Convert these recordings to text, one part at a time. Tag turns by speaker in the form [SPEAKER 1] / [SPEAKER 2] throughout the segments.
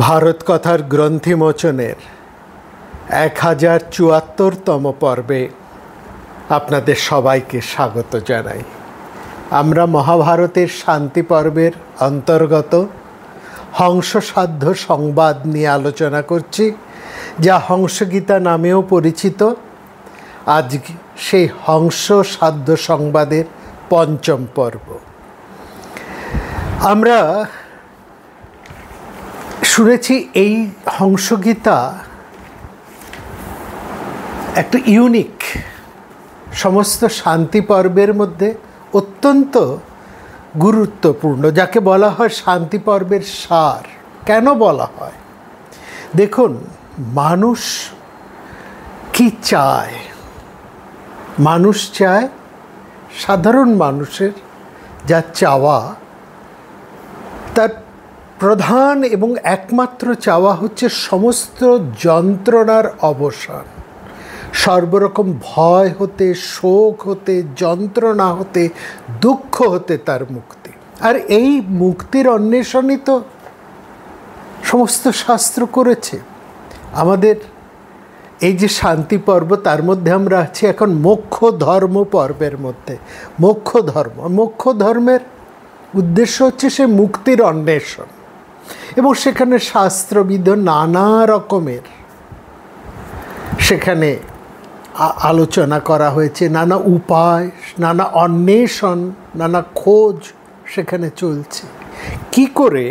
[SPEAKER 1] ভারত কথার গ্রন্থিমোচনের 1074তম পর্বে আপনাদের সবাইকে স্বাগত জানাই। আমরা মহাভারতের শান্তি পর্বের অন্তর্গত হংসসাধ্য সংবাদ নিয়ে আলোচনা করছি, যা হংসগীতা নামেও পরিচিত। আজ সেই হংসসাধ্য সংবাদের পঞ্চম পর্ব। আমরা শুনেছি এই হংসগীতা একটা ইউনিক, সমস্ত শান্তি পর্বের মধ্যে অত্যন্ত গুরুত্বপূর্ণ, যাকে বলা হয় শান্তি পর্বের সার। কেন বলা হয়? দেখুন, মানুষ কি চায়? মানুষ চায়, সাধারণ মানুষের যা চাওয়া, তার প্রধান এবং একমাত্র চাওয়া হচ্ছে সমস্ত যন্ত্রণার অবসান, সর্বরকম ভয় হতে, শোক হতে, যন্ত্রণা হতে, দুঃখ হতে তার মুক্তি। আর এই মুক্তির অন্বেষণই তো সমস্ত শাস্ত্র করেছে। আমাদের এই যে শান্তি পর্ব, তার মধ্যে আমরা আছি এখন মোক্ষ ধর্ম পর্বের মধ্যে। মোক্ষ ধর্মের উদ্দেশ্য হচ্ছে সে মুক্তির অন্বেষণ, এবং সেখানে শাস্ত্রবিদ নানা রকমের সেখানে আলোচনা করা হয়েছে। নানা উপায়, নানা অন্বেষণ, নানা খোঁজ সেখানে চলছে। কি করে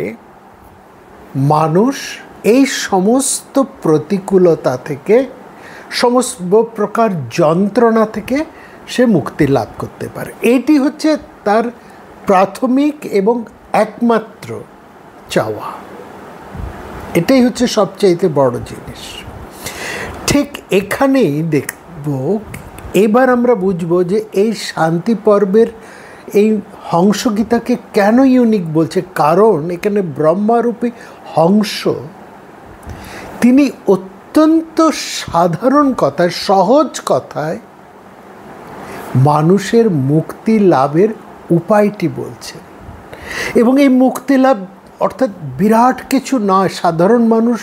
[SPEAKER 1] মানুষ এই সমস্ত প্রতিকূলতা থেকে, সমস্ত প্রকার যন্ত্রণা থেকে সে মুক্তি লাভ করতে পারে, এটি হচ্ছে তার প্রাথমিক এবং একমাত্র চাওয়া। এটাই হচ্ছে সবচাইতে বড় জিনিস। ঠিক এখানেই দেখব, এবার আমরা বুঝব যে এই শান্তি পর্বের এই হংসগীতাকে কেন ইউনিক বলছে। কারণ এখানে ব্রহ্মারূপী হংস, তিনি অত্যন্ত সাধারণ কথায়, সহজ কথায় মানুষের মুক্তি লাভের উপায়টি বলছেন। এবং এই মুক্তি লাভ অর্থাৎ বিরাট কিছু নয়। সাধারণ মানুষ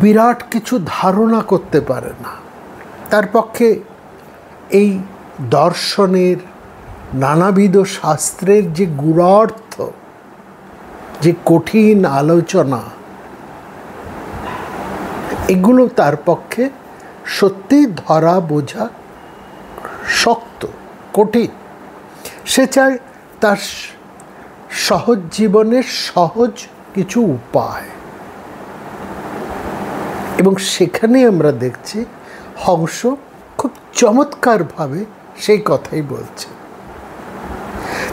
[SPEAKER 1] বিরাট কিছু ধারণা করতে পারে না। তার পক্ষে এই দর্শনের, নানাবিধ শাস্ত্রের যে গূঢ়ার্থ, যে কঠিন আলোচনা, এগুলো তার পক্ষে সত্যিই ধরা বোঝা শক্ত, কঠিন। সে চায় তার সহজ জীবনের সহজ কিছু উপায়, এবং সেখানে আমরা দেখছি হংস খুব চমৎকারভাবে সেই কথাই বলছে।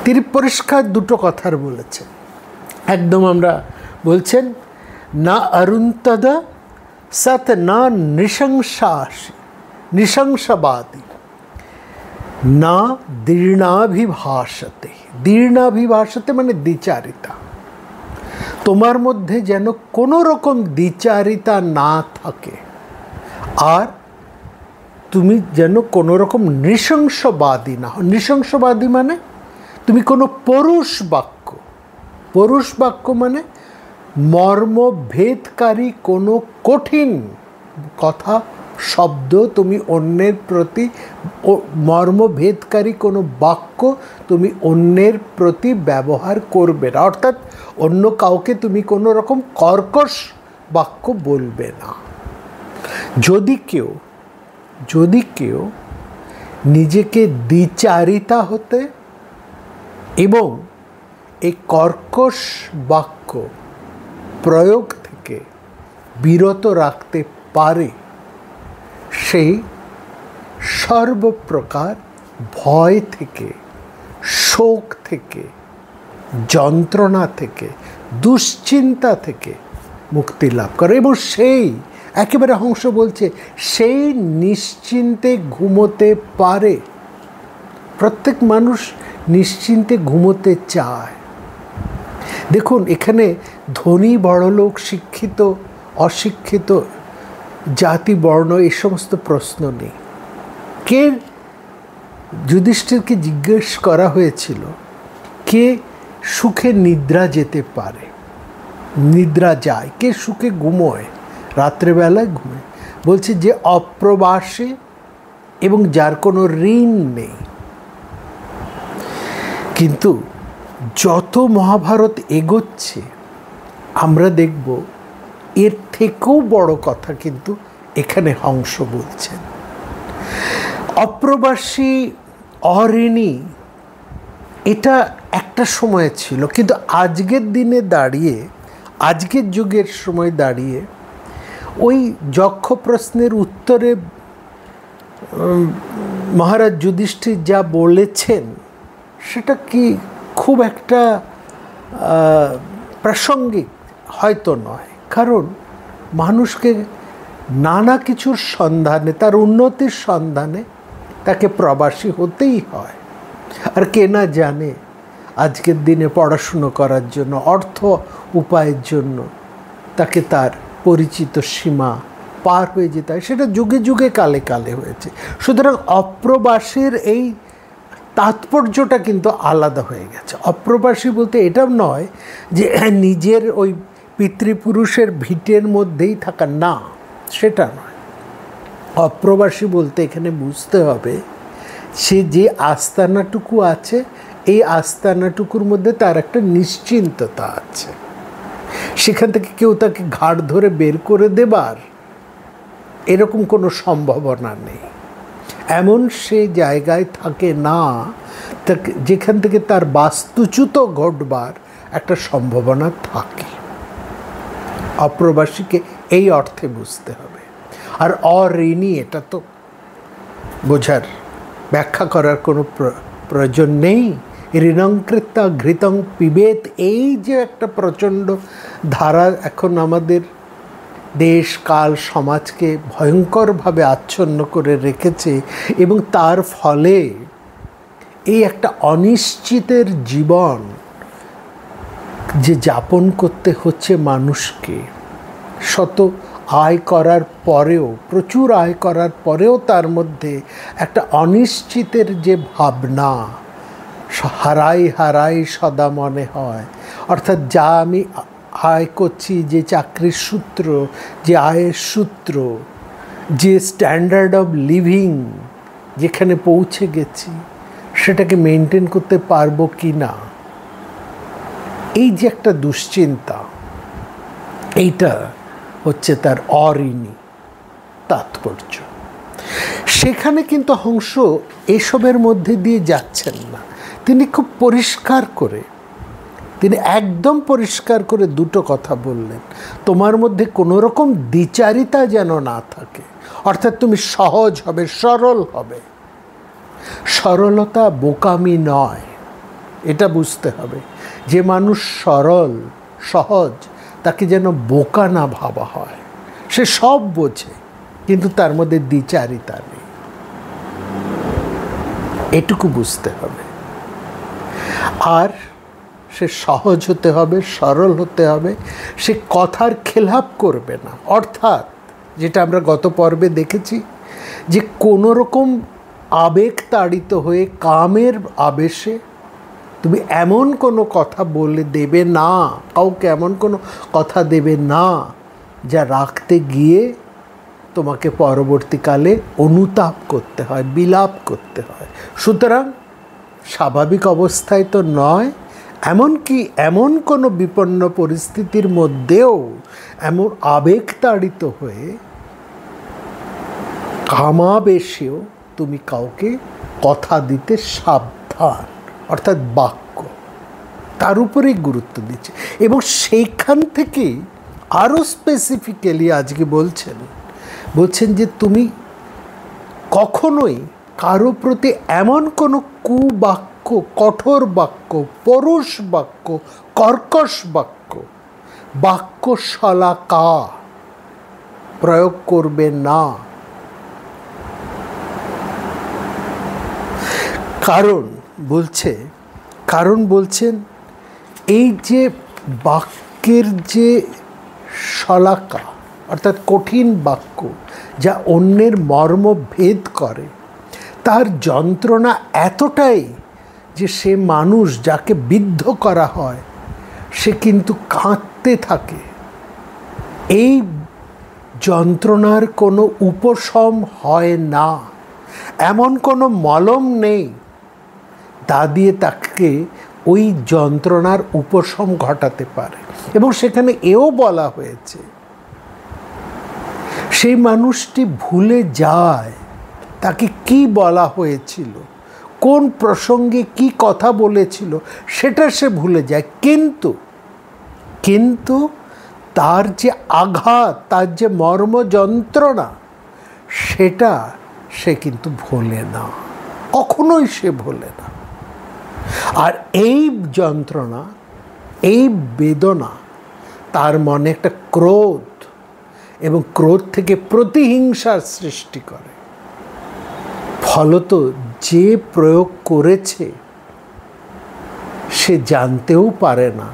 [SPEAKER 1] তিনি পরিষ্কার দুটো কথার বলেছেন। একদম আমরা বলছেন, না অরুন্তদা সত না নৃশংসবাদী না দীর্ণাভিভাষতে। দীর্ণাভিভাষতে মানে দ্বিচারিতা। তোমার মধ্যে যেন কোনো রকম দ্বিচারিতা না থাকে, আর তুমি যেন কোনো রকম নৃশংসবাদী না হও। নৃশংসবাদী মানে তুমি কোনো পরুষ বাক্য মানে মর্মভেদকারী কোনো কঠিন কথা, শব্দ তুমি অন্যের প্রতি, মর্মভেদকারী কোনো বাক্য তুমি অন্যের প্রতি ব্যবহার করবে না। অর্থাৎ অন্য কাউকে তুমি কোনো রকম কর্কশ বাক্য বলবে না। যদি কেউ নিজেকে দ্বিচারিতা হতে এবং এই কর্কশ বাক্য প্রয়োগ থেকে বিরত রাখতে পারে, সেই সর্বপ্রকার ভয় থেকে, শোক থেকে, যন্ত্রণা থেকে, দুশ্চিন্তা থেকে মুক্তি লাভ করে। এবং সেই একেবারে হংস বলছে, সেই নিশ্চিন্তে ঘুমোতে পারে। প্রত্যেক মানুষ নিশ্চিন্তে ঘুমোতে চায়। দেখুন, এখানে ধনী বড়লোক, শিক্ষিত অশিক্ষিত, জাতি বর্ণ, এই সমস্ত প্রশ্ন নেই। কে যুধিষ্ঠিরকে জিজ্ঞেস করা হয়েছিল, কে সুখে নিদ্রা যেতে পারে? নিদ্রা যায়, কে সুখে ঘুমোয়, রাত্রেবেলায় ঘুমোয়। বলছে যে অপ্রবাসী এবং যার কোনো ঋণ নেই। কিন্তু যত মহাভারত এগোচ্ছে আমরা দেখব এর থেকেও বড় কথা কিন্তু এখানে হংস বলছেন। অপ্রবাসী, অঋণী, এটা একটা সময় ছিল, কিন্তু আজকের দিনে দাঁড়িয়ে, আজকের যুগের সময় দাঁড়িয়ে ওই যক্ষ প্রশ্নের উত্তরে মহারাজ যুধিষ্ঠির যা বলেছেন সেটা কি খুব একটা প্রাসঙ্গিক হয়তো নয়। কারণ মানুষকে নানা কিছুর সন্ধানে, তার উন্নতির সন্ধানে তাকে প্রবাসী হতেই হয়। আর কে না জানে আজকের দিনে পড়াশুনো করার জন্য, অর্থ উপায়ের জন্য তাকে তার পরিচিত সীমা পার হয়ে যেতে হয়। সেটা যুগে যুগে কালে কালে হয়েছে। সুতরাং অপ্রবাসীর এই তাৎপর্যটা কিন্তু আলাদা হয়ে গেছে। অপ্রবাসী বলতে এটাও নয় যে নিজের ওই পিতৃপুরুষের ভিটের মধ্যেই থাকা, না, সেটা নয়। অপ্রবাসী বলতে এখানে বুঝতে হবে সে যে আস্তানাটুকু আছে, এই আস্তানাটুকুর মধ্যে তার একটা নিশ্চিন্ততা আছে। সেখান থেকে কেউ তাকে ঘাড় ধরে বের করে দেবার এরকম কোনো সম্ভাবনা নেই। এমন সে জায়গায় থাকে না যেখান থেকে তার বাস্তুচ্যুত ঘটবার একটা সম্ভাবনা থাকে। অপ্রবাসীকে এই অর্থে বুঝতে হবে। আর অঋণী, এটা তো বোঝার, ব্যাখ্যা করার কোনো প্রয়োজন নেই। ঋণংকৃতা ঘৃতং পিবেত, এই যে একটা প্রচণ্ড ধারা এখন আমাদের দেশ, কাল, সমাজকে ভয়ঙ্করভাবে আচ্ছন্ন করে রেখেছে, এবং তার ফলে এই একটা অনিশ্চিতের জীবন যে যাপন করতে হচ্ছে মানুষকে, শত আয় করার পরেও, প্রচুর আয় করার পরেও তার মধ্যে একটা অনিশ্চিতের যে ভাবনা, হারাই হারাই সদা মনে হয়। অর্থাৎ যা আমি আয় করছি, যে চাকরির সূত্র, যে আয়ের সূত্র, যে স্ট্যান্ডার্ড অফ লিভিং যেখানে পৌঁছে গেছি, সেটাকে মেনটেন করতে পারবো কি না, এই যে একটা দুশ্চিন্তা, এইটা হচ্ছে তার অঋণী তাৎপর্য। সেখানে কিন্তু হংস এসবের মধ্যে দিয়ে যাচ্ছেন না। তিনি খুব পরিষ্কার করে, তিনি একদম পরিষ্কার করে দুটো কথা বললেন। তোমার মধ্যে কোনো রকম দ্বিচারিতা যেন না থাকে, অর্থাৎ তুমি সহজ হবে, সরল হবে। সরলতা বোকামি নয়, এটা বুঝতে হবে। যে মানুষ সরল, সহজ, তাকে যেন বোকা না ভাবা হয়। সে সব বোঝে কিন্তু তার মধ্যে দ্বিচারিতা নেই, এটুকু বুঝতে হবে। আর সে সহজ হতে হবে, সরল হতে হবে, সে কথার খেলাপ করবে না। অর্থাৎ যেটা আমরা গত পর্বে দেখেছি, যে কোনো রকম আবেগ তাড়িত হয়ে, কামের আবেশে তুমি এমন কোনো কথা বলে দেবে না, কাউকে এমন কোনো কথা দেবে না যা রাখতে গিয়ে তোমাকে পরবর্তীকালে অনুতাপ করতে হয়, বিলাপ করতে হয়। সুতরাং স্বাভাবিক অবস্থায় তো নয়, এমনকি এমন কোনো বিপন্ন পরিস্থিতির মধ্যেও এমন আবেগ তাড়িত হয়ে, কামাবেশেও তুমি কাউকে কথা দিতে সাবধান। অর্থাৎ বাক্য, তার উপরেই গুরুত্ব দিচ্ছে। এবং সেইখান থেকেই আরও স্পেসিফিক্যালি আজকে বলছেন যে তুমি কখনোই কারো প্রতি এমন কোনো কুবাক্য, কঠোর বাক্য, পরুষ বাক্য, কর্কশ বাক্য শলাকা প্রয়োগ করবে না। কারণ বলছেন এই যে বাক্যের যে শলাকা, অর্থাৎ কঠিন বাক্য যা অন্যের মর্ম ভেদ করে, তার যন্ত্রণা এতটাই যে সে মানুষ যাকে বিদ্ধ করা হয় সে কিন্তু কাঁদতে বাড়তে থাকে, এই যন্ত্রণার কোনো উপশম হয় না। এমন কোনো মলম নেই তা দিয়ে তাকে ওই যন্ত্রণার উপশম ঘটাতে পারে। এবং সেখানে এও বলা হয়েছে, সেই মানুষটি ভুলে যায় তাকে কি বলা হয়েছিল, কোন প্রসঙ্গে কি কথা বলেছিল, সেটা সে ভুলে যায়। কিন্তু তার যে আঘাত, তার যে মর্ম যন্ত্রণা, সেটা সে কিন্তু ভোলে না, কখনোই সে ভোলে না। আর এই যন্ত্রণা, এই বেদনা তার মনে একটা ক্রোধ, এবং ক্রোধ থেকে প্রতিহিংসার সৃষ্টি করে। ফলত যে প্রয়োগ করেছে সে জানতেও পারে না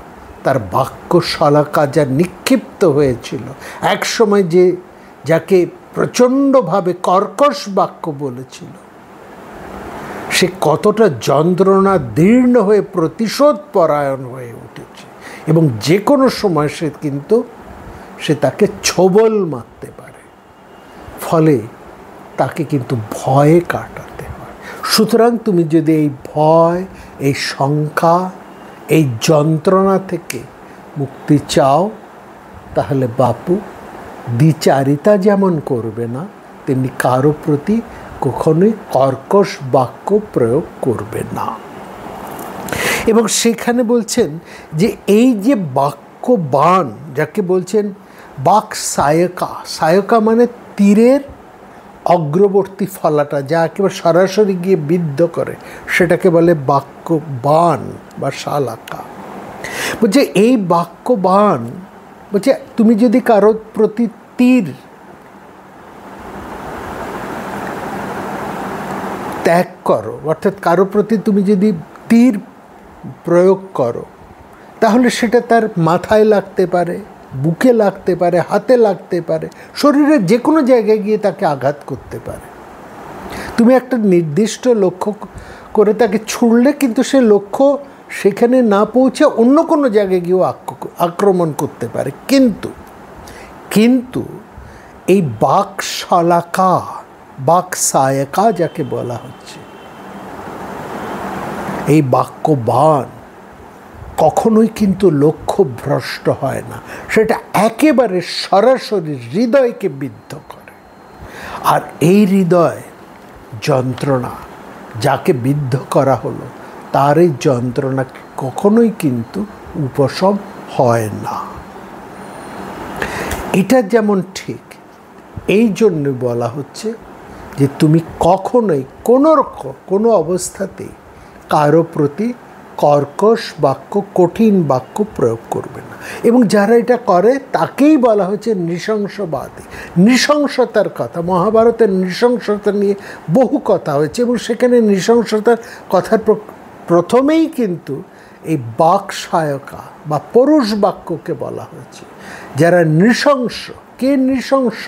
[SPEAKER 1] তার বাক্য শলাকা যা নিক্ষিপ্ত হয়েছিল, একসময় যাকে প্রচণ্ডভাবে কর্কশ বাক্য বলেছিল, সে কতটা যন্ত্রণা দীর্ণ হয়ে প্রতিশোধ পরায়ণ হয়ে উঠেছে। এবং যে কোনো সময় সে তাকে ছোবল মারতে পারে। ফলে তাকে কিন্তু ভয়ে কাটাতে হয়। সুতরাং তুমি যদি এই ভয়, এই শঙ্কা, এই যন্ত্রণা থেকে মুক্তি চাও, তাহলে বাপু দ্বিচারিতা যেমন করবে না, তেমনি কারো প্রতি কখনোই কর্কশ বাক্য প্রয়োগ করবে না। এবং সেখানে বলছেন যে এই যে বাক্য বাণ, যাকে বলছেন বাক সায়কা, সায়কা মানে তীরের অগ্রবর্তী ফলাটা, যা একেবারে সরাসরি গিয়ে বিদ্ধ করে, সেটাকে বলে বাক্য বাণ বা শালাকা। বলছে এই বাক্য বাণ, বলছে তুমি যদি কারো প্রতি তীর ত্যাগ করো, অর্থাৎ কারো প্রতি তুমি যদি তীর প্রয়োগ করো, তাহলে সেটা তার মাথায় লাগতে পারে, বুকে লাগতে পারে, হাতে লাগতে পারে, শরীরের যে কোনো জায়গায় গিয়ে তাকে আঘাত করতে পারে। তুমি একটা নির্দিষ্ট লক্ষ্য করে তাকে ছুড়লে কিন্তু সে লক্ষ্য সেখানে না পৌঁছে অন্য কোনো জায়গায় গিয়েও আক্রমণ করতে পারে। কিন্তু এই বাকশালাকা, বাকসায়কা যাকে বলা হচ্ছে, এই বাক্য বাণ কখনোই কিন্তু লক্ষ্য ভ্রষ্ট হয় না, সেটা একেবারে সরাসরি হৃদয়কে বিদ্ধ করে। আর এই হৃদয় যন্ত্রণা যাকে বিদ্ধ করা হলো, তার এই যন্ত্রণা কখনোই কিন্তু উপশম হয় না। এটা যেমন ঠিক, এই জন্য বলা হচ্ছে যে তুমি কখনোই কোনো অবস্থাতেই কারো প্রতি কর্কশ বাক্য, কঠিন বাক্য প্রয়োগ করবে না। এবং যারা এটা করে তাকেই বলা হচ্ছে নৃশংসবাদী। নৃশংসতার কথা, মহাভারতের নৃশংসতা নিয়ে বহু কথা হয়েছে, এবং সেখানে নৃশংসতার কথার প্রথমেই কিন্তু এই বাকসায়কা বা পরুষ বাক্যকে বলা হয়েছে। যারা নৃশংস, কে নৃশংস,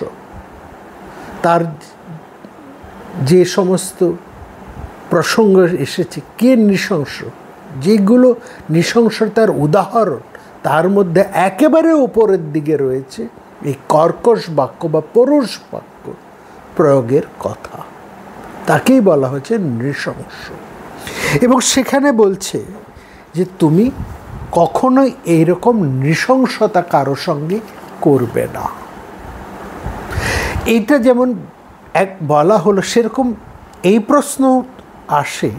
[SPEAKER 1] তার যে সমস্ত প্রসঙ্গ এসেছে, কে নৃশংস, যেগুলো নৃশংসতার উদাহরণ, তার মধ্যে একেবারে উপরের দিকে রয়েছে এই কর্কশ বাক্য বা পরুষ বাক্য প্রয়োগের কথা। তাকেই বলা হচ্ছে নৃশংস। এবং সেখানে বলছে যে তুমি কখনোই এইরকম নৃশংসতা কারো সঙ্গে করবে না। এইটা যেমন এক বলা হলো, সেরকম এই প্রশ্ন আসে,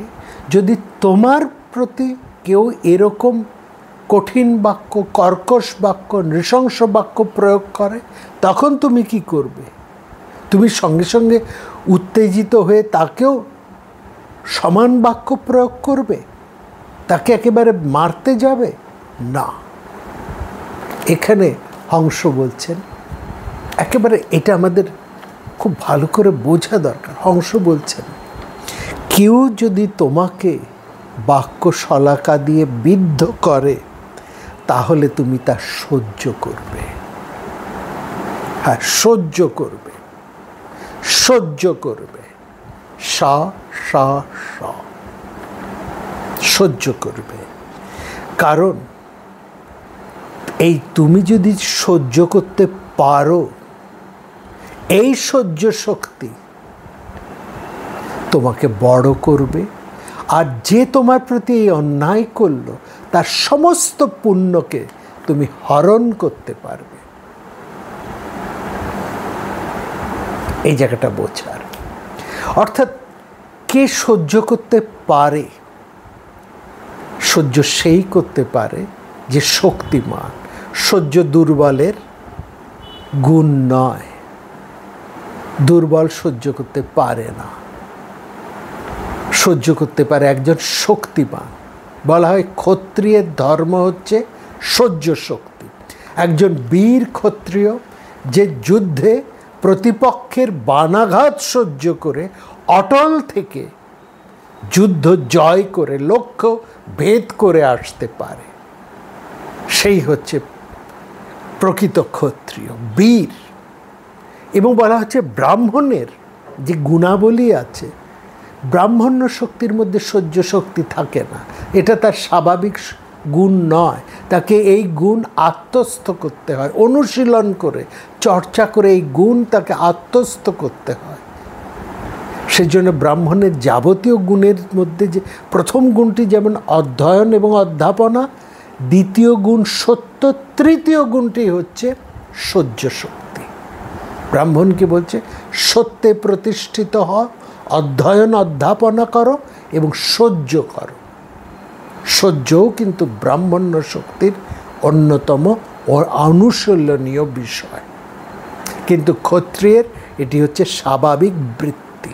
[SPEAKER 1] যদি তোমার প্রতি কেউ এরকম কঠিন বাক্য, কর্কশ বাক্য, নৃশংস বাক্য প্রয়োগ করে, তখন তুমি কি করবে? তুমি সঙ্গে সঙ্গে উত্তেজিত হয়ে তাকেও সমান বাক্য প্রয়োগ করবে? তাকে একেবারে মারতে যাবে না। এখানে হংস বলছেন, একেবারে এটা আমাদের খুব ভালো করে বোঝা দরকার। হংস বলছেন, কেউ যদি তোমাকে বাক্য শলাকা দিয়ে বিদ্ধ করে, তাহলে তুমি তা সহ্য করবে। হ্যাঁ, সহ্য করবে, সহ্য করবে, সহ্য করবে। কারণ এই তুমি যদি সহ্য করতে পারো, এই সহ্য শক্তি তোমাকে বড় করবে। আর যে তোমার প্রতি এই অন্যায় করলো তার সমস্ত পুণ্যকে তুমি হরণ করতে পারবে। এই জায়গাটা বোঝার, অর্থাৎ কে সহ্য করতে পারে? সহ্য সেই করতে পারে যে শক্তিমান। সহ্য দুর্বলের গুণ নয়, দুর্বল সহ্য করতে পারে না, সহ্য করতে পারে একজন শক্তিমান। বলা হয় ক্ষত্রিয়ের ধর্ম হচ্ছে সহ্য শক্তি। একজন বীর ক্ষত্রিয় যে যুদ্ধে প্রতিপক্ষের বানাঘাত সহ্য করে অটল থেকে যুদ্ধ জয় করে লক্ষ্য ভেদ করে আসতে পারে, সেই হচ্ছে প্রকৃত ক্ষত্রিয়, বীর। এবং বলা হচ্ছে ব্রাহ্মণের যে গুণাবলী আছে, ব্রাহ্মণ্য শক্তির মধ্যে সহ্য শক্তি থাকে না, এটা তার স্বাভাবিক গুণ নয়। তাকে এই গুণ আত্মস্থ করতে হয়, অনুশীলন করে চর্চা করে এই গুণ তাকে আত্মস্থ করতে হয়। সেজন্য ব্রাহ্মণের যাবতীয় গুণের মধ্যে যে প্রথম গুণটি যেমন অধ্যয়ন এবং অধ্যাপনা, দ্বিতীয় গুণ সত্য, তৃতীয় গুণটি হচ্ছে সহ্য শক্তি। ব্রাহ্মণকে বলছে সত্যে প্রতিষ্ঠিত হও, অধ্যয়ন অধ্যাপনা করো এবং সহ্য করো। সহ্যও কিন্তু ব্রাহ্মণ্য শক্তির অন্যতম ও অনুশীলনীয় বিষয়, কিন্তু ক্ষত্রিয়ের এটি হচ্ছে স্বাভাবিক বৃত্তি।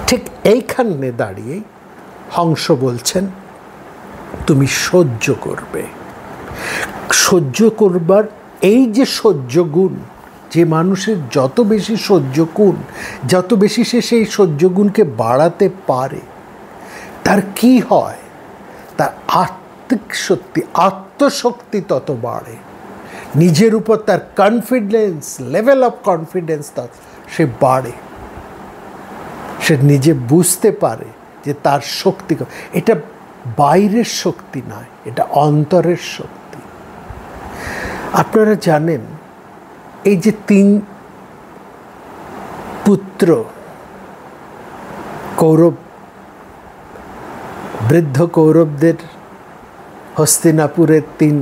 [SPEAKER 1] ঠিক এইখানে দাঁড়িয়েই হংস বলছেন তুমি সহ্য করবে। সহ্য করবার এই যে সহ্য গুণ, যে মানুষের যত বেশি সহ্য গুণ, যত বেশি সে সেই সহ্য গুণকে বাড়াতে পারে, তার কি হয়? তার আত্মিক শক্তি, আত্মশক্তি তত বাড়ে। নিজের উপর তার কনফিডেন্স, লেভেল অফ কনফিডেন্স সে বাড়ে। সে নিজে বুঝতে পারে যে তার শক্তি, এটা বাইরের শক্তি নয়, এটা অন্তরের শক্তি। আপনারা জানেন এই যে 3 পুত্র কৌরব, বৃদ্ধ কৌরবদের হস্তিনাপুরের 3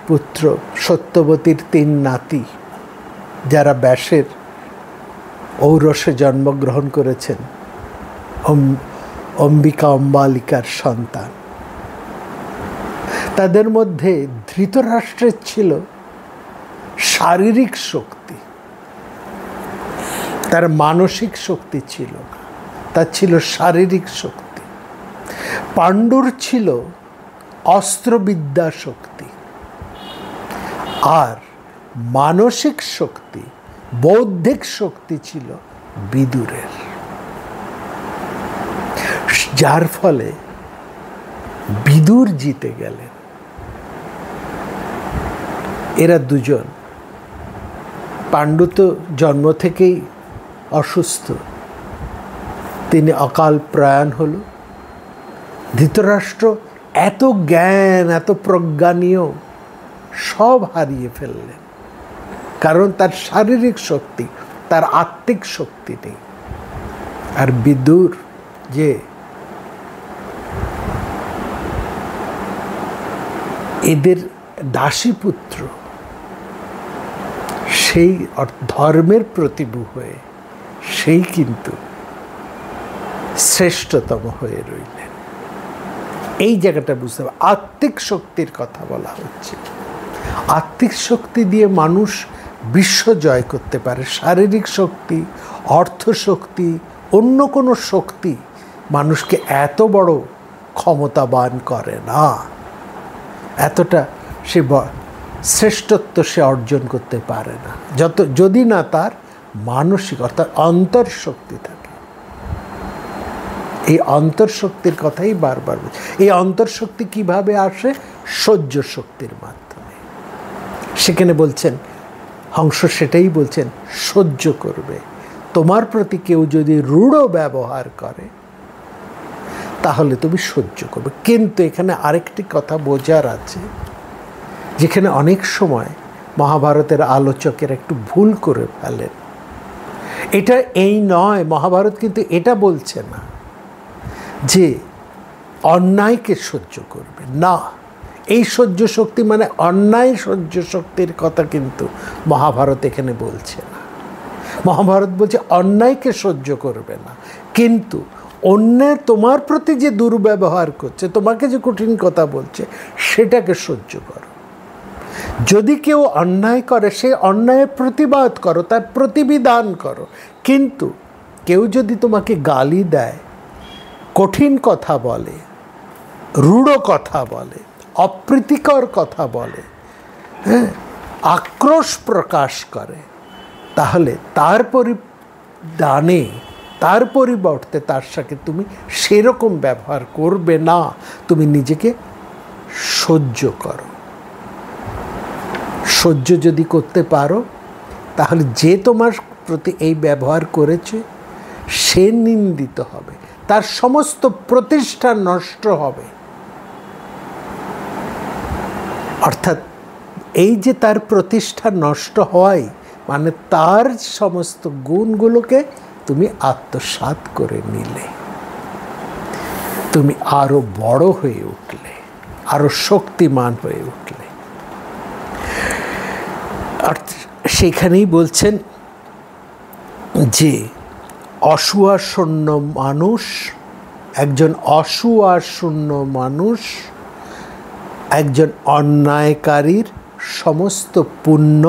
[SPEAKER 1] পুত্র, সত্যবতীর 3 নাতি, যারা ব্যাসের ঔরসে জন্মগ্রহণ করেছেন, অম্বিকা অম্বালিকার সন্তান। তাদের মধ্যে ধৃতরাষ্ট্রের ছিল শারীরিক শক্তি, তার মানসিক শক্তি ছিল না, তার ছিল শারীরিক শক্তি। পাণ্ডুর ছিল অস্ত্রবিদ্যা শক্তি, আর মানসিক শক্তি, বৌদ্ধিক শক্তি ছিল বিদুরের। যার ফলে বিদুর জিতে গেলেন। এরা দুজন, পাণ্ডু তো জন্ম থেকেই অসুস্থ, তিনি অকাল প্রয়াণ হল। ধৃতরাষ্ট্র এত জ্ঞান, এত প্রজ্ঞানীয়, সব হারিয়ে ফেললেন, কারণ তার শারীরিক শক্তি, তার আত্মিক শক্তি নেই। আর বিদুর যে এদের দাসীপুত্র, সেই ধর্মের প্রতিভূ হয়ে সেই কিন্তু শ্রেষ্ঠতম হয়ে রইলেন। এই জায়গাটা বুঝতে হবে। আত্মিক শক্তির কথা বলা হচ্ছে। আত্মিক শক্তি দিয়ে মানুষ বিশ্ব জয় করতে পারে। শারীরিক শক্তি, অর্থ শক্তি, অন্য কোনো শক্তি মানুষকে এত বড় ক্ষমতাবান করে না, এতটা সে শ্রেষ্ঠত্ব সে অর্জন করতে পারে না, যদি না তার মানসিক অর্থাৎ অন্তর্শক্তি থাকে। এই অন্তর্শক্তির কথাই বারবার বলছি। এই অন্তর্শক্তি কিভাবে আসে? সহ্য শক্তির মাধ্যমে। সেখানে বলছেন হংস, সেটাই বলছেন, সহ্য করবে। তোমার প্রতি কেউ যদি রূঢ় ব্যবহার করে, তাহলে তুমি সহ্য করবে। কিন্তু এখানে আরেকটি কথা বোঝার আছে, যেখানে অনেক সময় মহাভারতের আলোচকের একটু ভুল করে ফেলেন। এটা এই নয়, মহাভারত কিন্তু এটা বলছে না যে অন্যায়কে সহ্য করবে না। এই সহ্য শক্তি মানে অন্যায় সহ্য শক্তির কথা কিন্তু মহাভারত এখানে বলছে না। মহাভারত বলছে অন্যায়কে সহ্য করবে না, কিন্তু অন্যের তোমার প্রতি যে দুর্ব্যবহার করছে, তোমাকে যে কঠিন কথা বলছে, সেটাকে সহ্য করো। যদি কেউ অন্যায় করে, সেই অন্যায়ের প্রতিবাদ করো, তার প্রতিবিধান করো। কিন্তু কেউ যদি তোমাকে গালি দেয়, কঠিন কথা বলে, রূঢ় কথা বলে, অপ্রীতিকর কথা বলে, হ্যাঁ, আক্রোশ প্রকাশ করে, তাহলে তার পরিদানে, তার পরিবর্তে তার সাথে তুমি সেরকম ব্যবহার করবে না। তুমি নিজেকে সহ্য করো। সহ্য যদি করতে পারো, তাহলে যে তোমার প্রতি এই ব্যবহার করেছে সে নিন্দিত হবে, তার সমস্ত প্রতিষ্ঠা নষ্ট হবে। অর্থাৎ এই যে তার প্রতিষ্ঠা নষ্ট হয়, মানে তার সমস্ত গুণগুলোকে তুমি আত্মসাৎ করে নিলে, তুমি আরো বড় হয়ে উঠলে, আরো শক্তিমান হয়ে উঠলে। আর সেখানেই বলছেন যে অসূয়াশূন্য মানুষ, একজন অসূয়াশূন্য মানুষ একজন অন্যায়কারীর সমস্ত পুণ্য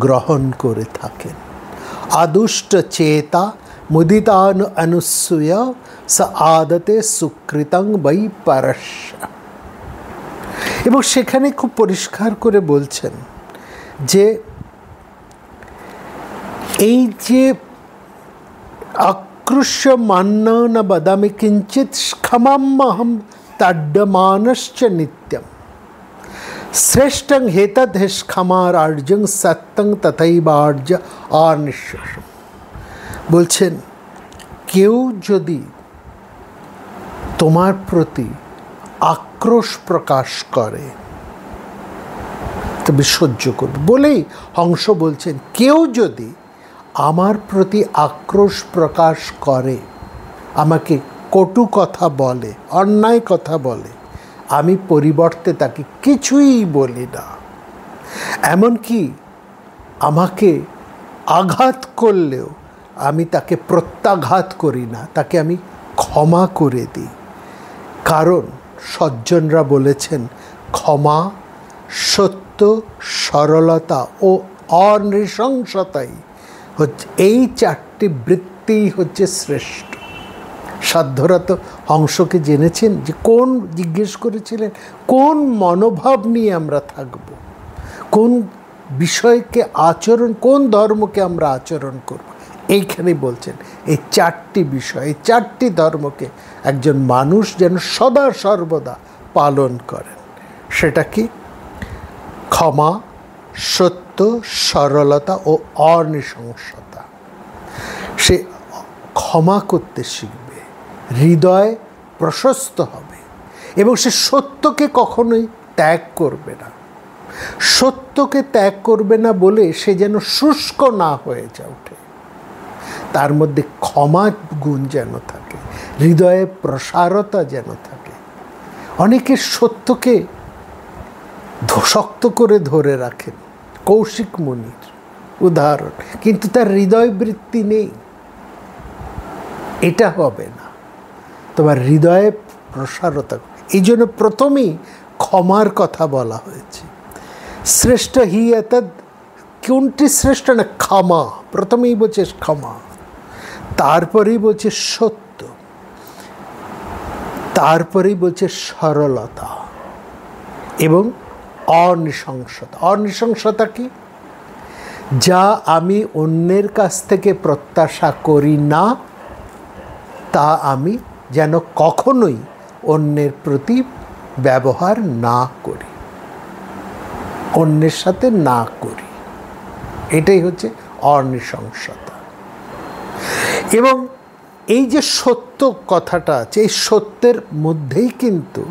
[SPEAKER 1] গ্রহণ করে থাকেন। আদুষ্ট চেতা মুদিতান অনুসূয় স আদতে সুকৃতং বৈ পরস্য। এবং সেখানে খুব পরিষ্কার করে বলছেন যে এই যে আক্রুশ্য মান্য ন বদামি কিঞ্চিত ক্ষমাম্যহম তাড্যমানশ্চ নিত্যম শ্রেষ্ঠং হেতদ ক্ষমারার্যং সত্যং তথৈবার্য অনিশ্বসম। বলছেন কেউ যদি তোমার প্রতি আক্রোশ প্রকাশ করে, তবে সহ্য করবে। বলেই হংস বলছেন কেউ যদি আমার প্রতি আক্রোশ প্রকাশ করে, আমাকে কটু কথা বলে, অন্যায় কথা বলে, আমি পরিবর্তে তাকে কিছুই বলি না। এমনকি আমাকে আঘাত করলেও আমি তাকে প্রত্যাঘাত করি না, তাকে আমি ক্ষমা করে দিই। কারণ সজ্জনরা বলেছেন ক্ষমা, সত্য, সরলতা ও অনৃশংসতাই হচ্ছে, এই চারটি বৃত্তিই হচ্ছে শ্রেষ্ঠ। সাধ্যরা তো হংসকে জেনেছেন যে কোন, জিজ্ঞেস করেছিলেন কোন মনোভাব নিয়ে আমরা থাকব, কোন বিষয়কে আচরণ, কোন ধর্মকে আমরা আচরণ করব। এইখানে বলছেন এই চারটি বিষয়, এই চারটি ধর্মকে একজন মানুষ যেন সদা সর্বদা পালন করেন। সেটা কি? ক্ষমা, সত্য, সরলতা ও অনৃশংসতা। সে ক্ষমা করতে শিখবে, হৃদয় প্রশস্ত হবে, এবং সে সত্যকে কখনোই ত্যাগ করবে না। সত্যকে ত্যাগ করবে না বলে সে যেন শুষ্ক না হয়ে ওঠে, তার মধ্যে ক্ষমা গুণ যেন থাকে, হৃদয়ে প্রসারতা যেন থাকে। অনেকে সত্যকে শক্ত করে ধরে রাখেন, কৌশিক মুনির উদাহরণ, কিন্তু তার হৃদয় বৃত্তি নেই। এটা হবে না, তোমার হৃদয়ে প্রসারতা। এই জন্য প্রথমেই ক্ষমার কথা বলা হয়েছে। শ্রেষ্ঠ হি এতদ, কোনটি শ্রেষ্ঠ না? ক্ষমা। প্রথমেই বলছে ক্ষমা, তারপরেই বলছে সত্য, তারপরেই বলছে সরলতা এবং অনৃশংসতা। অনৃশংসতা কি? যা আমি অন্যের কাছ থেকে প্রত্যাশা করি না, তা আমি যেন কখনোই অন্যের প্রতি ব্যবহার না করি, অন্যের সাথে না করি। এটাই হচ্ছে অনৃশংসতা। এবং এই যে সত্য কথাটা আছে, এই সত্যের মধ্যেই কিন্তু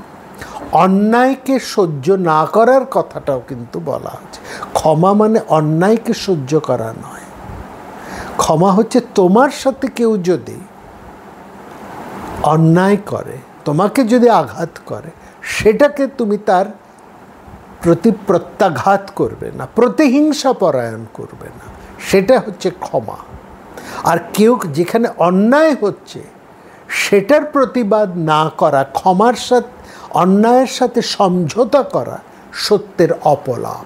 [SPEAKER 1] অন্যায়কে সহ্য না করার কথাটাও কিন্তু বলা আছে। ক্ষমা মানে অন্যায়কে সহ্য করা নয়। ক্ষমা হচ্ছে তোমার সাথে কেউ যদি অন্যায় করে, তোমাকে যদি আঘাত করে, সেটাকে তুমি তার প্রতি প্রত্যাঘাত করবে না, প্রতিহিংসা পরায়ণ করবে না, সেটা হচ্ছে ক্ষমা। আর কেউ যেখানে অন্যায় হচ্ছে সেটার প্রতিবাদ না করা, ক্ষমার সাথে অন্যায়ের সাথে সমঝোতা করা সত্যের অপলাপ।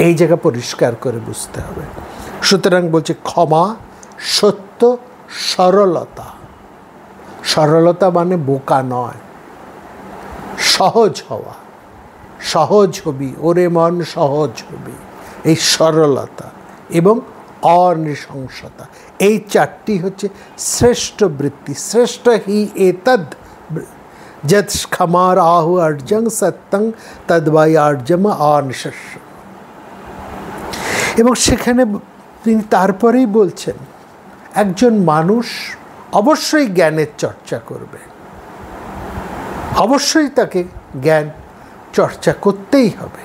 [SPEAKER 1] এই জায়গা পরিষ্কার করে বুঝতে হবে। সুতরাং বলছে ক্ষমা, সত্য, সরলতা। সরলতা মানে বোকা নয়, সহজ হওয়া। সহজ হবি, ওরে মন সহজ হবি, এই সরলতা এবং অনৃশংসতা, এই চারটি হচ্ছে শ্রেষ্ঠ বৃত্তি। শ্রেষ্ঠ হি এতদ যৎ ক্ষমার আহু অর্জং সত্যং তদ্বাই অর্জম অনিশস্য। এবং সেখানে তিনি তারপরেই বলছেন একজন মানুষ অবশ্যই জ্ঞানের চর্চা করবে, অবশ্যই তাকে জ্ঞান চর্চা করতেই হবে।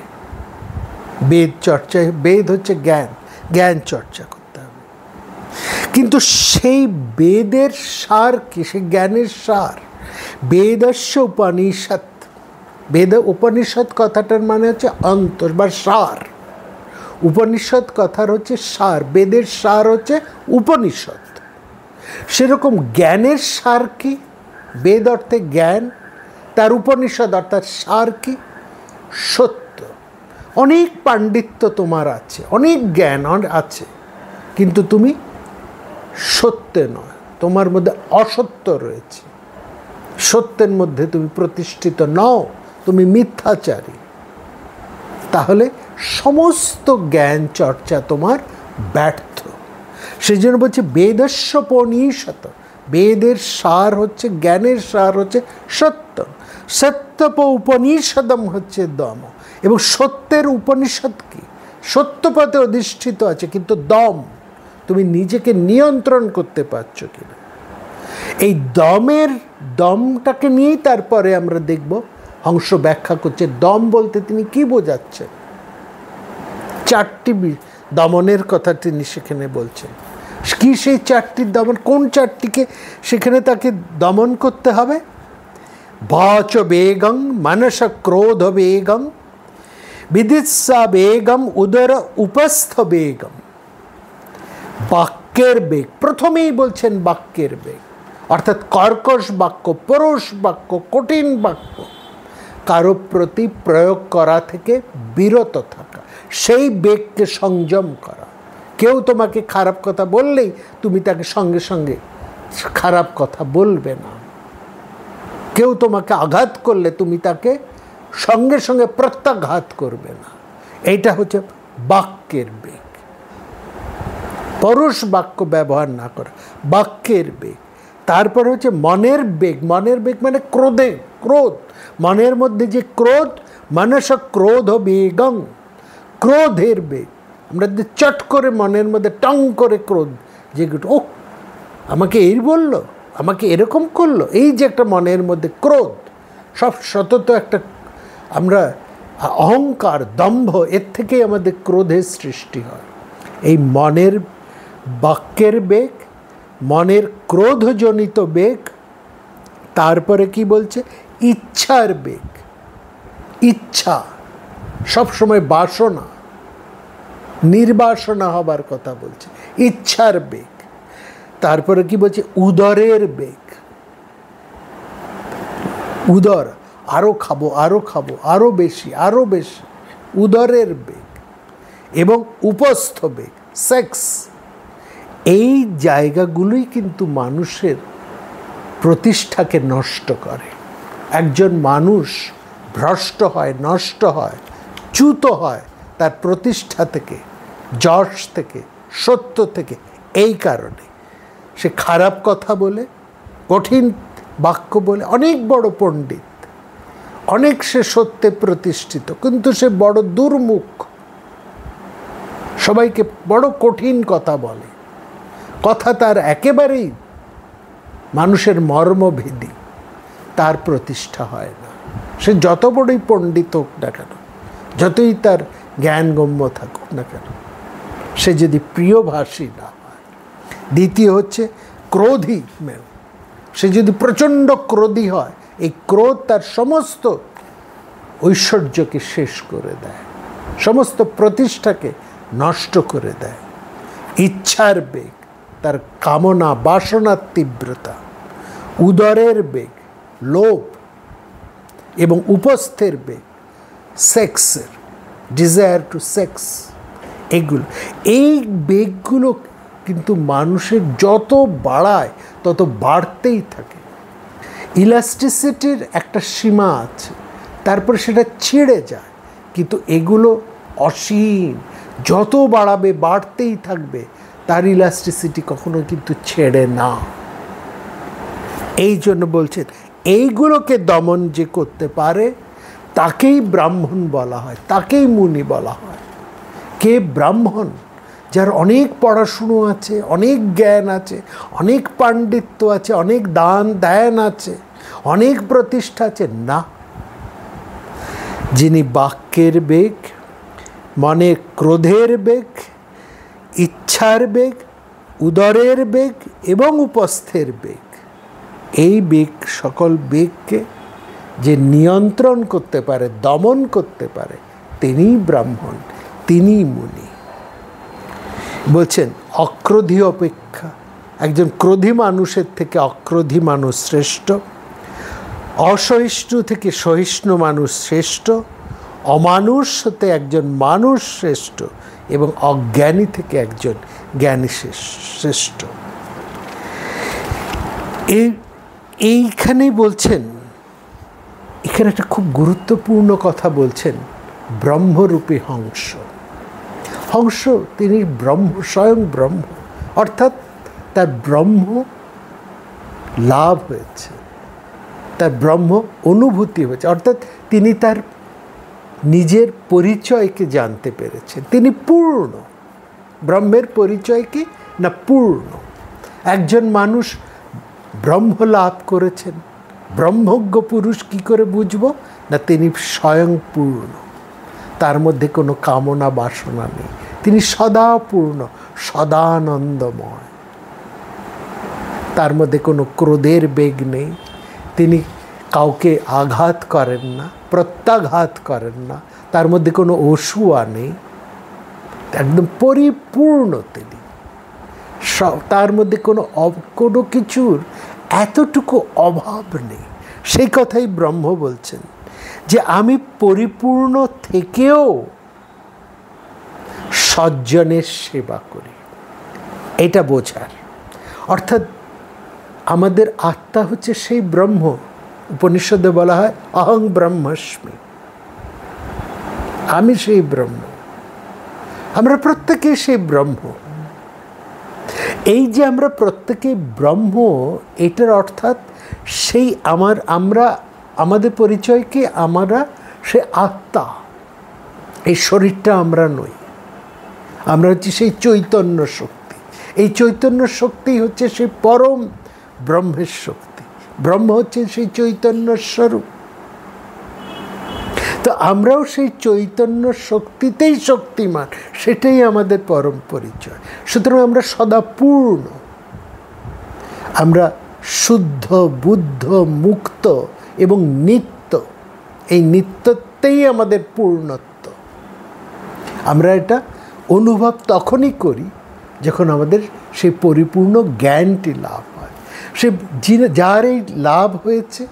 [SPEAKER 1] বেদ চর্চা, বেদ হচ্ছে জ্ঞান, জ্ঞান চর্চা করতে হবে। কিন্তু সেই বেদের সার কি? সে জ্ঞানের সার বেদস্য উপনিষদ। বেদ উপনিষদ কথাটার মানে হচ্ছে অন্তর বা সার। উপনিষদ কথার হচ্ছে সার, বেদের সার হচ্ছে উপনিষদ। সেরকম জ্ঞানের সার কি? বেদ অর্থে জ্ঞান, তার উপনিষদ অর্থাৎ সার কি? সত্য। অনেক পাণ্ডিত্য তোমার আছে, অনেক জ্ঞান আছে, কিন্তু তুমি সত্যে নয়, তোমার মধ্যে অসত্য রয়েছে। সত্যের মধ্যে তুমি প্রতিষ্ঠিত নও, তুমি মিথ্যাচারী। তাহলে সমস্ত জ্ঞান চর্চা তোমার ব্যর্থ। সেই জন্য বলছে বেদস্যোপনিষদ। বেদের সার হচ্ছে, জ্ঞানের সার হচ্ছে সত্য। সত্যপ উপনিষদম হচ্ছে দম। এবং সত্যের উপনিষদ কি? সত্যপথে অধিষ্ঠিত আছে, কিন্তু দম, তুমি নিজেকে নিয়ন্ত্রণ করতে পারছো কিনা। এই দমটাকে নিয়েই তারপরে আমরা দেখব হংস ব্যাখ্যা করছে দম বলতে তিনি কি বোঝাচ্ছেন। চারটি দমনের কথা তিনি সেখানে বলছেন। কি সেই চারটির দমন? কোন চারটিকে সেখানে তাকে দমন করতে হবে? বাচ বেগং, মানস ক্রোধ বেগং, বিদিৎসা বেগম, উদর উপস্থ বেগম। বাক্যের বেগ, প্রথমেই বলছেন বাক্যের বেগ, অর্থাৎ কর্কশ বাক্য, পরশ বাক্য, কঠিন বাক্য কারো প্রতি প্রয়োগ করা থেকে বিরত থাকা, সেই বেগকে সংযম করা। কেউ তোমাকে খারাপ কথা বললেই তুমি তাকে সঙ্গে সঙ্গে খারাপ কথা বলবে না। কেউ তোমাকে আঘাত করলে তুমি তাকে সঙ্গে সঙ্গে প্রত্যাঘাত করবে না। এইটা হচ্ছে বাক্যের বেগ। পরশ বাক্য ব্যবহার না করা, বাক্যের বেগ। তারপর হচ্ছে মনের বেগ। মনের বেগ মানে ক্রোধ। মনের মধ্যে যে ক্রোধ, মানস ক্রোধ বেগং, ক্রোধের বেগ। আমরা চট করে মনের মধ্যে টং করে ক্রোধ, যে ও আমাকে এই বললো, আমাকে এরকম করলো, এই যে একটা মনের মধ্যে ক্রোধ, সব সতত একটা আমরা অহংকার, দম্ভ, এর থেকেই আমাদের ক্রোধের সৃষ্টি হয়। এই মনের বাক্যের বেগ, মনের ক্রোধজনিত বেগ। তারপরে কি বলছে? ইচ্ছার বেগ। ইচ্ছা সবসময় বাসনা, নির্বাসনা হবার কথা বলছে, ইচ্ছার বেগ। তারপরে কি বলছে? উদরের বেগ। উদর, আরো খাবো, আরো খাবো, আরো বেশি, আরো বেশি, উদরের বেগ। এবং উপস্থ বেগ, সেক্স। এই জায়গাগুলোই কিন্তু মানুষের প্রতিষ্ঠাকে নষ্ট করে। একজন মানুষ ভ্রষ্ট হয়, নষ্ট হয়, চ্যুত হয় তার প্রতিষ্ঠা থেকে, যশ থেকে, সত্য থেকে। এই কারণে সে খারাপ কথা বলে, কঠিন বাক্য বলে, অনেক বড় পণ্ডিত, অনেক সে সত্যে প্রতিষ্ঠিত, কিন্তু সে বড় দুর্মুখ, সবাইকে বড় কঠিন কথা বলে, কথা তার একেবারেই মানুষের মর্মভেদী, তার প্রতিষ্ঠা হয় না। সে যত বড়ই পণ্ডিত হোক না কেন, যতই তার জ্ঞানগম্য থাকুক না কেন, সে যদি প্রিয়ভাষী না হয়। দ্বিতীয় হচ্ছে ক্রোধী মেয়, সে যদি প্রচণ্ড ক্রোধী হয়, এই ক্রোধ তার সমস্ত ঐশ্বর্যকে শেষ করে দেয়, সমস্ত প্রতিষ্ঠাকে নষ্ট করে দেয়। ইচ্ছার বেগ, তার কামনা বাসনার তীব্রতা। উদরের বেগ, লোভ এবং উপস্থের বেগ, সেক্সের, ডিজায়ার টু সেক্স, এগুলো, এই বেগগুলো কিন্তু মানুষের যত বাড়ায় তত বাড়তেই থাকে। ইলাস্টিসিটির একটা সীমা আছে, তারপর সেটা ছিঁড়ে যায়, কিন্তু এগুলো অসীম, যত বাড়াবে বাড়তেই থাকবে, তার ইলাস্টিসিটি কখনো কিন্তু ছেড়ে না। এই জন্য বলছেন এইগুলোকে দমন যে করতে পারে তাকেই ব্রাহ্মণ বলা হয়, তাকেই মুনি বলা হয়। কে ব্রাহ্মণ? যার অনেক পড়াশুনো আছে, অনেক জ্ঞান আছে, অনেক পাণ্ডিত্য আছে, অনেক দান ধ্যান আছে, অনেক প্রতিষ্ঠা আছে না। যিনি বাক্যের বেগ, মনে ক্রোধের বেগ, ইচ্ছার বেগ, উদরের বেগ এবং উপস্থের বেগ, এই বেগ, সকল বেগকে যে নিয়ন্ত্রণ করতে পারে, দমন করতে পারে, তিনিই ব্রাহ্মণ, তিনিই মুনি। বলছেন অক্রোধী অপেক্ষা, একজন ক্রোধী মানুষের থেকে অক্রোধী মানুষ শ্রেষ্ঠ, অসহিষ্ণু থেকে সহিষ্ণু মানুষ শ্রেষ্ঠ, অমানুষ হতে একজন মানুষ শ্রেষ্ঠ এবং অজ্ঞানী থেকে একজন জ্ঞানী শ্রেষ্ঠ। এইখানেই বলছেন, এখানে একটা খুব গুরুত্বপূর্ণ কথা বলছেন, ব্রহ্মরূপী হংস। হংস তিনি ব্রহ্ম, স্বয়ং ব্রহ্ম, অর্থাৎ তার ব্রহ্ম লাভ হয়েছে, তার ব্রহ্ম অনুভূতি হয়েছে, অর্থাৎ তিনি তার নিজের পরিচয়কে জানতে পেরেছেন। তিনি পূর্ণ। ব্রহ্মের পরিচয় কি না? পূর্ণ। একজন মানুষ ব্রহ্ম লাভ করেছেন, ব্রহ্মজ্ঞ পুরুষ কি করে বুঝব না? তিনি স্বয়ং পূর্ণ, তার মধ্যে কোনো কামনা বাসনা নেই, তিনি সদা পূর্ণ, সদানন্দময়, তার মধ্যে কোনো ক্রোধের বেগ নেই, তিনি কাউকে আঘাত করেন না, প্রত্যাঘাত করেন না, তার মধ্যে কোনো অসূয়া নেই, একদম পরিপূর্ণ তিনি। তার মধ্যে কোনো কিছুর এতটুকু অভাব নেই। সেই কথাই ব্রহ্ম বলছেন যে আমি পরিপূর্ণ থেকেও সজ্জনের সেবা করি, এটা বোঝার। অর্থাৎ আমাদের আত্মা হচ্ছে সেই ব্রহ্ম। উপনিষদে বলা হয় অহং ব্রহ্মাস্মি, আমি সেই ব্রহ্ম। আমরা প্রত্যেকেই সেই ব্রহ্ম। এই যে আমরা প্রত্যেকেই ব্রহ্ম, এটার অর্থাৎ সেই আমরা আমাদের পরিচয়কে আমরা সে আত্মা, এই শরীরটা আমরা নই, আমরা হচ্ছে সেই চৈতন্য শক্তি। এই চৈতন্য শক্তি হচ্ছে সেই পরম ব্রহ্মের শক্তি। ব্রহ্ম হচ্ছে সেই চৈতন্য স্বরূপ। তো আমরাও সেই চৈতন্য শক্তিতেই শক্তিমান, সেটাই আমাদের পরম পরিচয়। সুতরাং আমরা সদা পূর্ণ, আমরা শুদ্ধ, বুদ্ধ, মুক্ত এবং নিত্য। এই নিত্যতেই আমাদের পূর্ণত্ব। আমরা এটা অনুভব তখনই করি যখন আমাদের সেই পরিপূর্ণ জ্ঞানটি লাভ হয়। যার এই লাভ হয়েছে,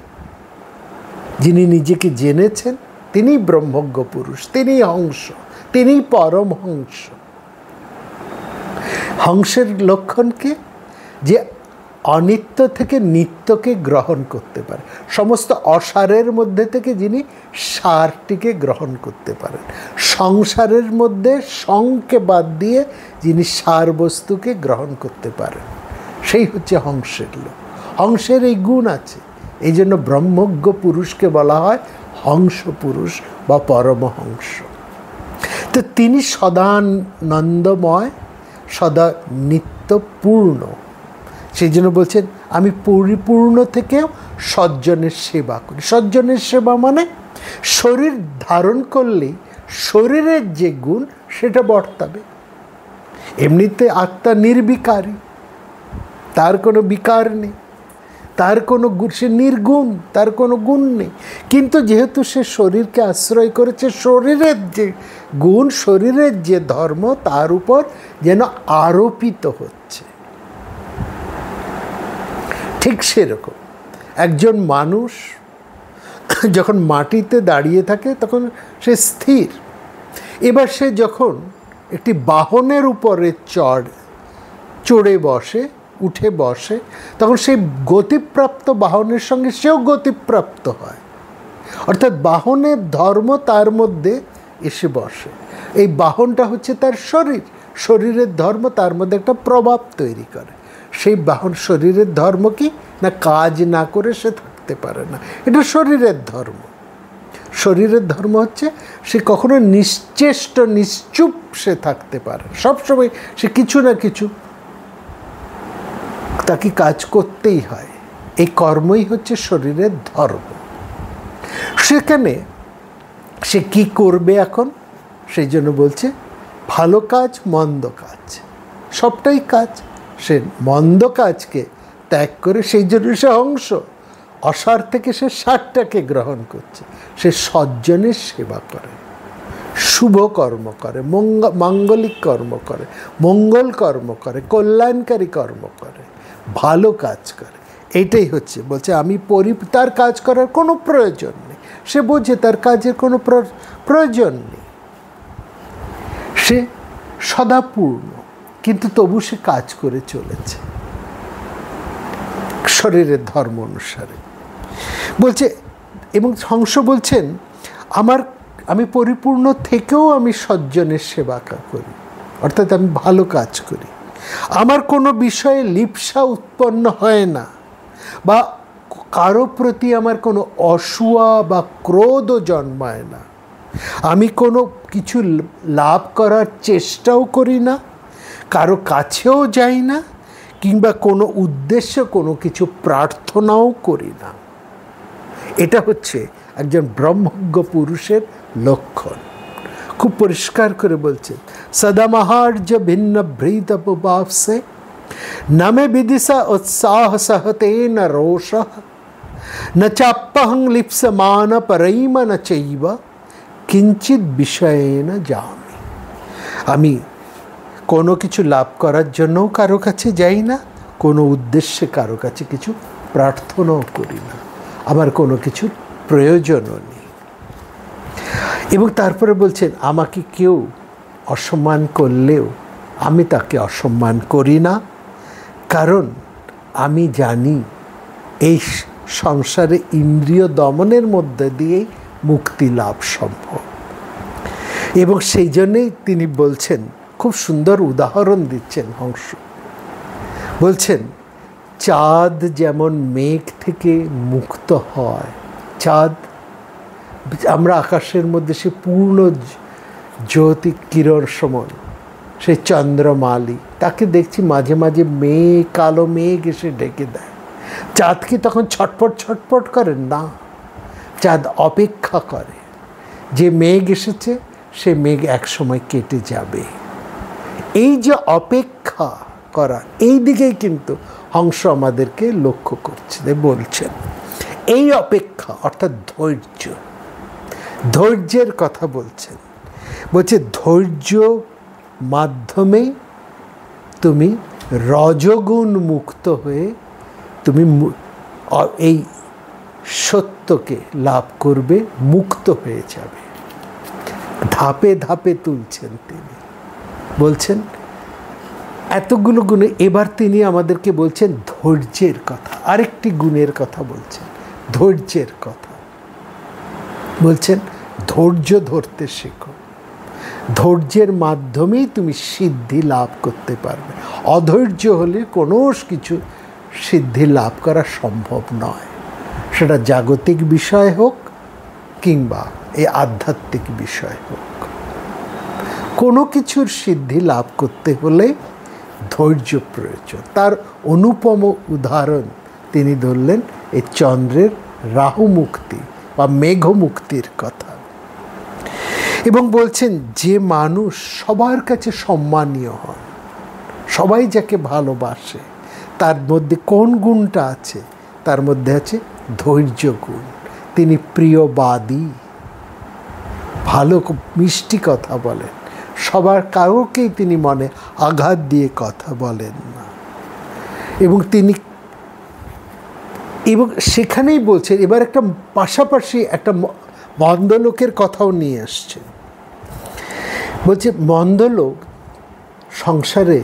[SPEAKER 1] যিনি নিজেকে জেনেছেন, তিনি ব্রহ্মজ্ঞ পুরুষ, তিনি হংস, তিনি পরম হংস। হংসের লক্ষণ কি? যে অনিত্য থেকে নিত্যকে গ্রহণ করতে পারে, সমস্ত অসারের মধ্যে থেকে যিনি সারটিকে গ্রহণ করতে পারেন, সংসারের মধ্যে সংকে বাদ দিয়ে যিনি সার বস্তুকে গ্রহণ করতে পারেন, সেই হচ্ছে হংসের লোক। হংসের এই গুণ আছে, এই জন্য ব্রহ্মজ্ঞ পুরুষকে বলা হয় হংস পুরুষ বা পরমহংস। তো তিনি সদানন্দময়, সদা নিত্যপূর্ণ। সেই জন্য বলছেন আমি পরিপূর্ণ থেকেও সজ্জনের সেবা করি। সজ্জনের সেবা মানে শরীর ধারণ করলেই শরীরের যে গুণ সেটা বর্তাবে। এমনিতে আত্মা নির্বিকারী, তার কোনো বিকার নেই, তার কোনো সে নির্গুণ, তার কোনো গুণ নেই। কিন্তু যেহেতু সে শরীরকে আশ্রয় করেছে, শরীরের যে গুণ, শরীরের যে ধর্ম তার উপর যেন আরোপিত হচ্ছে। ঠিক সেরকম একজন মানুষ যখন মাটিতে দাঁড়িয়ে থাকে তখন সে স্থির। এবার সে যখন একটি বাহনের উপরে চড়ে বসে, উঠে বসে, তখন সেই গতিপ্রাপ্ত বাহনের সঙ্গে সেও গতিপ্রাপ্ত হয়। অর্থাৎ বাহনের ধর্ম তার মধ্যে এসে বসে। এই বাহনটা হচ্ছে তার শরীর, শরীরের ধর্ম তার মধ্যে একটা প্রভাব তৈরি করে। সেই বাহন শরীরের ধর্ম কি না, কাজ না করে সে থাকতে পারে না, এটা শরীরের ধর্ম। শরীরের ধর্ম হচ্ছে সে কখনো নিশ্চেষ্ট নিশ্চুপ সে থাকতে পারে, সবসময় সে কিছু না কিছু তাকে কাজ করতেই হয়। এই কর্মই হচ্ছে শরীরের ধর্ম। সেখানে সে কি করবে এখন, সেই জন্য বলছে ভালো কাজ মন্দ কাজ, সবটাই কাজ। সে মন্দ কাজকে ত্যাগ করে, সেই জন্য সে অংশ অসার থেকে সে সারটাকে গ্রহণ করছে। সে সজ্জনের সেবা করে, শুভ কর্ম করে, মাঙ্গলিক কর্ম করে, মঙ্গল কর্ম করে, কল্যাণকারী কর্ম করে, ভালো কাজ করে। এইটাই হচ্ছে বলছে আমি তার কাজ করার কোনো প্রয়োজন নেই। সে বোঝে তার কাজের কোনো প্রয়োজন নেই, সে সদাপূর্ণ, কিন্তু তবু সে কাজ করে চলেছে শরীরের ধর্ম অনুসারে। বলছে, এবং হংস বলছেন আমি পরিপূর্ণ থেকেও আমি সজ্জনের সেবা করি, অর্থাৎ আমি ভালো কাজ করি। আমার কোনো বিষয়ে লিপ্সা উৎপন্ন হয় না, বা কারো প্রতি আমার কোনো অসূয়া বা ক্রোধও জন্মায় না। আমি কোনো কিছু লাভ করার চেষ্টাও করি না, কারো কাছেও যাই না, কিংবা কোনো উদ্দেশ্য কোনো কিছু প্রার্থনাও করি না। এটা হচ্ছে একজন ব্রহ্মজ্ঞ পুরুষের লক্ষণ। খুব পরিষ্কার করে বলছে, সদামহার্য ভিন্ন ভৃত পুপাসে নমে বিদিশা উৎসাহ সহতে ন রোষ ন চাপ্যহং লিপ্সমান পরৈম ন চৈব কিঞ্চিৎ বিষয়েন যামি। আমি কোনো কিছু লাভ করার জন্যও কারো কাছে যাই না, কোনো উদ্দেশ্যে কারো কাছে কিছু প্রার্থনাও করি না, আমার কোনো কিছুর প্রয়োজনও নেই। এবং তারপরে বলছেন আমাকে কেউ অসম্মান করলেও আমি তাকে অসম্মান করি না, কারণ আমি জানি এই সংসারে ইন্দ্রিয় দমনের মধ্যে দিয়েই মুক্তি লাভ সম্ভব। এবং সেই জন্যেই তিনি বলছেন, খুব সুন্দর উদাহরণ দিচ্ছেন হংস। বলছেন চাঁদ যেমন মেঘ থেকে মুক্ত হয়, চাঁদ আমরা আকাশের মধ্যে সে পূর্ণ জ্যোতি কিরণ সমান, সে চন্দ্রমালী, তাকে দেখছি মাঝে মাঝে মেঘ, কালো মেঘ এসে ঢেকে দেয়। চাঁদ কি তখন ছটপট ছটপট করেন না, চাঁদ অপেক্ষা করে যে মেঘ এসেছে, সে মেঘ এক সময় কেটে যাবে। এই যে অপেক্ষা করা, এই দিকেই কিন্তু হংস আমাদেরকে লক্ষ্য করছে, বলছেন এই অপেক্ষা অর্থাৎ ধৈর্য, ধৈর্যের কথা বলছেন। বলছে ধৈর্য মাধ্যমেই তুমি রজগুণ মুক্ত হয়ে তুমি এই সত্যকে লাভ করবে, মুক্ত হয়ে যাবে। ধাপে ধাপে তুলছেন তিনি, বলছেন এতগুলো গুণে। এবার তিনি আমাদেরকে বলছেন ধৈর্যের কথা, আরেকটি গুণের কথা বলছেন, ধৈর্যের কথা বলছেন। ধৈর্য ধরতে শেখো, ধৈর্যের মাধ্যমেই তুমি সিদ্ধি লাভ করতে পারবে। অধৈর্য হলে কোনো কিছু সিদ্ধি লাভ করা সম্ভব নয়, সেটা জাগতিক বিষয় হোক কিংবা এই আধ্যাত্মিক বিষয় হোক। কোনো কিছুর সিদ্ধি লাভ করতে হলে ধৈর্য প্রয়োজন। তার অনুপম উদাহরণ তিনি ধরলেন এই চন্দ্রের রাহু মুক্তি বা মেঘ মুক্তির কথা, এবং বলছেন যে মানুষ সবার কাছে সম্মানীয় হন, সবাই যাকে ভালোবাসে, তার মধ্যে কোন গুণটা আছে? তার মধ্যে আছে ধৈর্য গুণ। তিনি প্রিয়বাদী, ভালো মিষ্টি কথা বলেন, সবার কাউকেই তিনি মনে আঘাত দিয়ে কথা বলেন না। এবং সেখানেই বলছেন, এবার একটা পাশাপাশি একটা মন্দ লোকের কথাও নিয়ে আসছে। বলছে মন্দ লোক সংসারে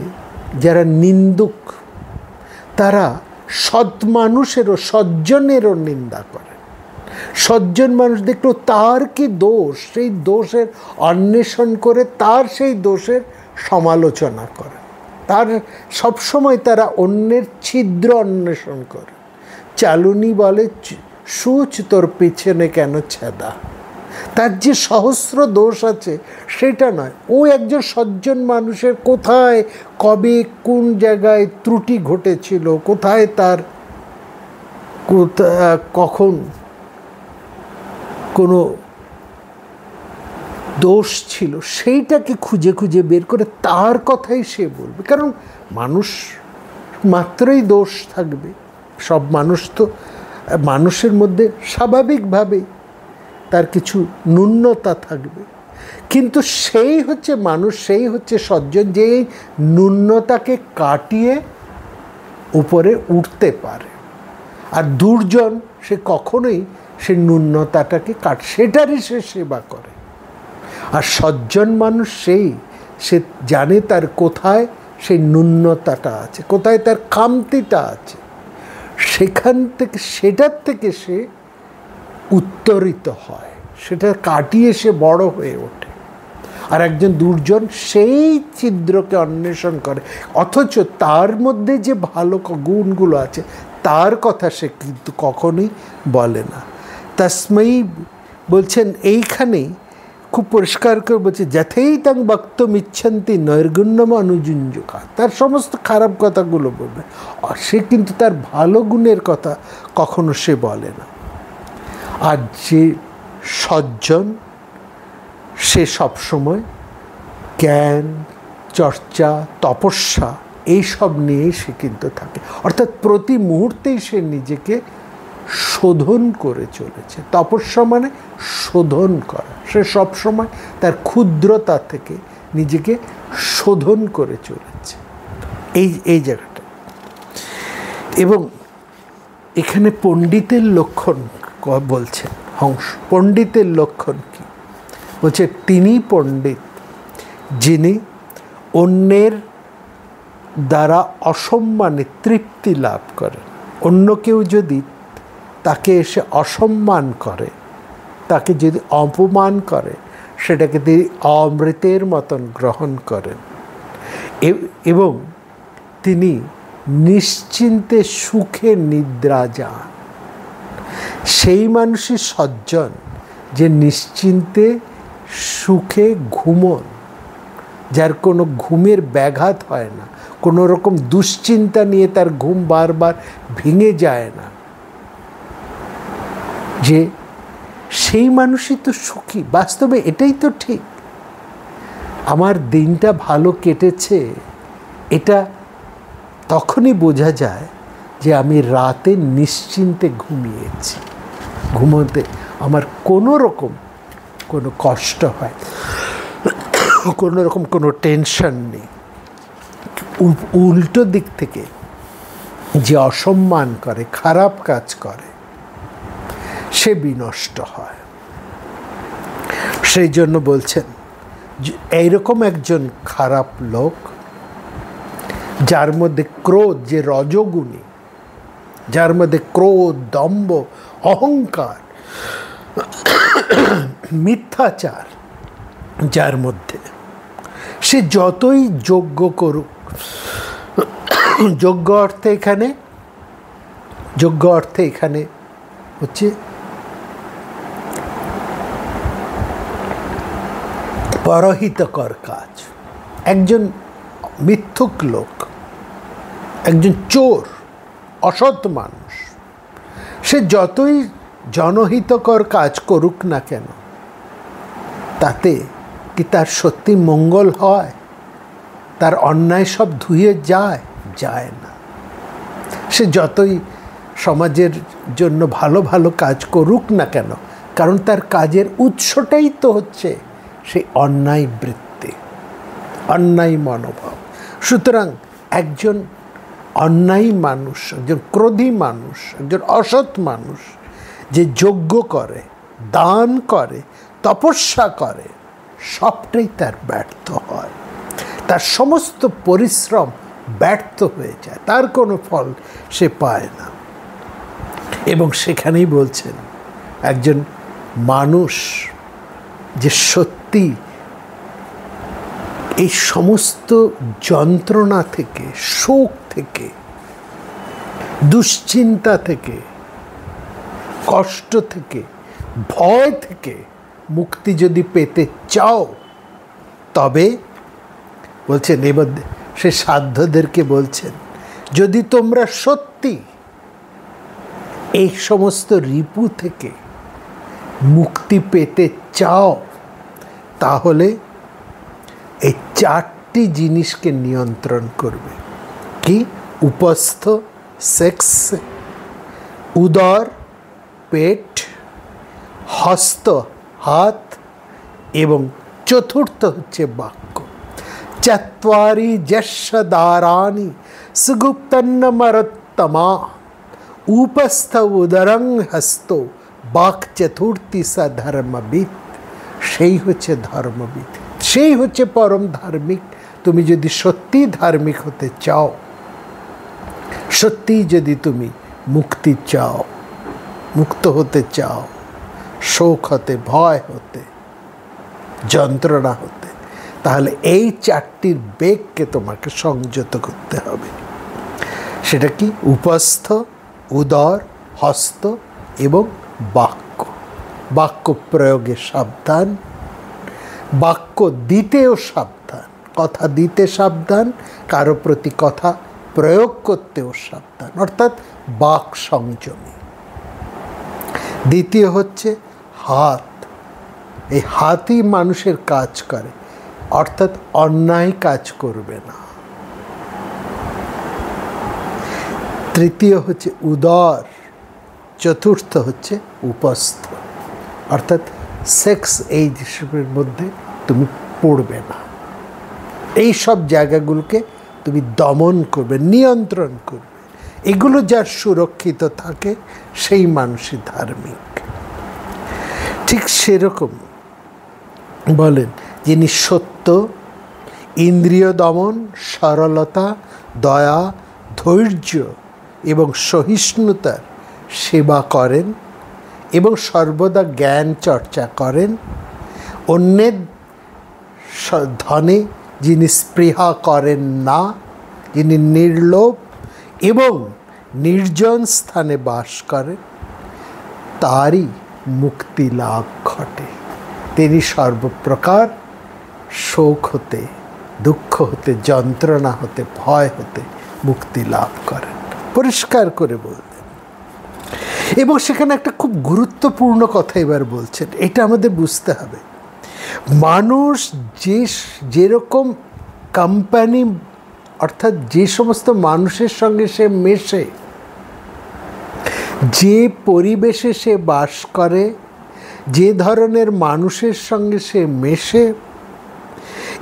[SPEAKER 1] যারা নিন্দুক, তারা সৎ মানুষেরও, সজ্জনেরও নিন্দা করে। সজ্জন মানুষ দেখলো তার কি দোষ, সেই দোষের অন্বেষণ করে তার সেই দোষের সমালোচনা করে। তার সবসময় তারা অন্যের ছিদ্র অন্বেষণ করে। চালুনি বলে, সুচ তোর পিছনে কেন ছেদা। তার যে সহস্র দোষ আছে সেটা নয়, ও একজন সজ্জন মানুষের কোথায় কবে কোন জায়গায় ত্রুটি ঘটেছিল, কোথায় তার কখন কোনো দোষ ছিল, সেইটাকে খুঁজে খুঁজে বের করে তার কথাই সে বলবে। কারণ মানুষ মাত্রই দোষ থাকবে, সব মানুষ তো, মানুষের মধ্যে স্বাভাবিকভাবেই তার কিছু ন্যূনতা থাকবে, কিন্তু সেই হচ্ছে মানুষ, সেই হচ্ছে সজ্জন, যে এই ন্যূনতাকে কাটিয়ে উপরে উঠতে পারে। আর দুর্জন সে কখনোই সে ন্যূনতাটাকে সেটারই সে সেবা করে। আর সজ্জন মানুষ সে জানে তার কোথায় সেই ন্যূনতাটা আছে, কোথায় তার খামতিটা আছে, সেটার থেকে সে উত্তরিত হয়, সেটা কাটিয়ে সে বড় হয়ে ওঠে। আর একজন দুর্জন সেই ছিদ্রকে অন্বেষণ করে, অথচ তার মধ্যে যে ভালো গুণগুলো আছে তার কথা সে কিন্তু কখনোই বলে না। তস্मै বলছেন এইখানেই খুব পরিষ্কার করে বলছে, যথেই তাং বক্তুম ইচ্ছন্তি নৈর্গুণ্যম অনুযুঞ্জকা। তার সমস্ত খারাপ কথাগুলো বলবে, সে কিন্তু তার ভালো গুণের কথা কখনো সে বলে না। আর যে সজ্জন, সে সবসময় জ্ঞান চর্চা, তপস্যা এইসব নিয়েই সে কিন্তু থাকে। অর্থাৎ প্রতি মুহূর্তেই সে নিজেকে শোধন করে চলেছে। তপস্যা মানে শোধন করা, সে সবসময় তার ক্ষুদ্রতা থেকে নিজেকে শোধন করে চলেছে, এই জায়গাটা। এবং এখানে পণ্ডিতের লক্ষণ বলছেন হংস। পণ্ডিতের লক্ষণ কি বলছে? তিনি পণ্ডিত যিনি অন্যের দ্বারা অসম্মানে তৃপ্তি লাভ করেন। অন্য কেউ যদি তাকে এসে অসম্মান করে, তাকে যদি অপমান করে, সেটাকে তিনি অমৃতের মতন গ্রহণ করেন। এবং তিনি নিশ্চিন্তে সুখে নিদ্রা যান। সেই মানুষই সজ্জন যে নিশ্চিন্তে সুখে ঘুমন, যার কোনো ঘুমের ব্যাঘাত হয় না, কোনো রকম দুশ্চিন্তা নিয়ে তার ঘুম বারবার ভেঙে যায় না, যে সেই মানুষই তো সুখী। বাস্তবে এটাই তো ঠিক। আমার দিনটা ভালো কেটেছে এটা তখনই বোঝা যায় যে আমি রাতে নিশ্চিন্তে ঘুমিয়েছি, ঘুমোতে আমার কোনো রকম কোনো কষ্ট হয়, কোনো রকম কোনো টেনশন নেই। উল্টো দিক থেকে যে অসম্মান করে, খারাপ কাজ করে, সে বিনষ্ট হয়। সেই জন্য বলছেন এইরকম একজন খারাপ লোক, যার মধ্যে ক্রোধ, যে রজগুণী, যার মধ্যে ক্রোধ, দম্ভ, অহংকার, মিথ্যাচার যার মধ্যে, সে যতই যজ্ঞ করুক, যজ্ঞ অর্থে এখানে হচ্ছে পরহিতকর কাজ। একজন মিথ্যুক লোক, একজন চোর, অসৎ মানুষ সে যতই জনহিতকর কাজ করুক না কেন, তাতে কি তার সত্যি মঙ্গল হয়? তার অন্যায় সব ধুয়ে যায়? যায় না। সে যতই সমাজের জন্য ভালো ভালো কাজ করুক না কেন, কারণ তার কাজের উৎসটাই তো হচ্ছে সেই অন্যায় বৃত্তি, অন্যায় মনোভাব। সুতরাং একজন অন্যায়ী মানুষ, একজন ক্রোধী মানুষ, একজন অসৎ মানুষ যে যজ্ঞ করে, দান করে, তপস্যা করে, সবটাই তার ব্যর্থ হয়। তার সমস্ত পরিশ্রম ব্যর্থ হয়ে যায়, তার কোনো ফল সে পায় না। এবং সেখানেই বলছেন একজন মানুষ যে সত্যি এই সমস্ত যন্ত্রণা থেকে, শোক থেকে, দুশ্চিন্তা থেকে, কষ্ট থেকে, ভয় থেকে মুক্তি যদি পেতে চাও, তবে বলছেন, এবার সে সাধ্যদেরকে বলছেন, যদি তোমরা সত্যি এই সমস্ত রিপু থেকে মুক্তি পেতে চাও, তাহলে এই 4টি জিনিসকে নিয়ন্ত্রণ করবে। কি? উপস্থ, সেক্স, উদর, পেট, হস্ত, হাত, এবং চতুর্থ হচ্ছে বাক্য। চত্বারি যস্য দ্বারাণি সুগুপ্তন্নমরোত্তমা উপস্থ উদরং হস্ত বাক চতুর্থী স ধর্মবিদ। সেই হচ্ছে ধর্মবিদ, সেই হচ্ছে পরম ধার্মিক। তুমি যদি সত্যি ধার্মিক হতে চাও, সত্যিই যদি তুমি মুক্তি চাও, মুক্ত হতে চাও, শোক হতে, ভয় হতে, যন্ত্রণা হতে, তাহলে এই 4টির বেগকে তোমাকে সংযত করতে হবে। সেটা কি? উপস্থ, উদর, হস্ত এবং বাক্য। বাক্য প্রয়োগে সাবধান, বাক্য দিতেও সাবধান, কথা দিতে সাবধান, কারো প্রতি কথা প্রয়োগ করতেও সাবধান, অর্থাৎ বাক সংযমী। দ্বিতীয় হচ্ছে হাত। এই হাতই মানুষের কাজ করে, অর্থাৎ অন্যায় কাজ করবে না। তৃতীয় হচ্ছে উদর, চতুর্থ হচ্ছে উপস্থ, অর্থাৎ সেক্স এই জিনিসের মধ্যে তুমি পড়বে না। এই সব জায়গাগুলোকে তুমি দমন করবে, নিয়ন্ত্রণ করবে। এগুলো যার সুরক্ষিত থাকে সেই মানুষই ধার্মিক। ঠিক সেরকম বলেন, যিনি সত্য, ইন্দ্রিয় দমন, সরলতা, দয়া, ধৈর্য এবং সহিষ্ণুতার সেবা করেন এবং সর্বদা জ্ঞান চর্চা করেন, অন্যের ধনে যিনি স্পৃহা করেন না, যিনি নির্লোভ এবং নির্জন স্থানে বাস করেন, তারই মুক্তি লাভ ঘটে। তিনি সর্বপ্রকার শোক হতে, দুঃখ হতে, যন্ত্রণা হতে, ভয় হতে মুক্তি লাভ করেন। পরিষ্কার করে বলতেন। এবং সেখানে একটা খুব গুরুত্বপূর্ণ কথা এবার বলছেন, এটা আমাদের বুঝতে হবে। মানুষ যেরকম কোম্পানি, অর্থাৎ যে সমস্ত মানুষের সঙ্গে সে মেশে, যে পরিবেশে সে বাস করে, যে ধরনের মানুষের সঙ্গে সে মেশে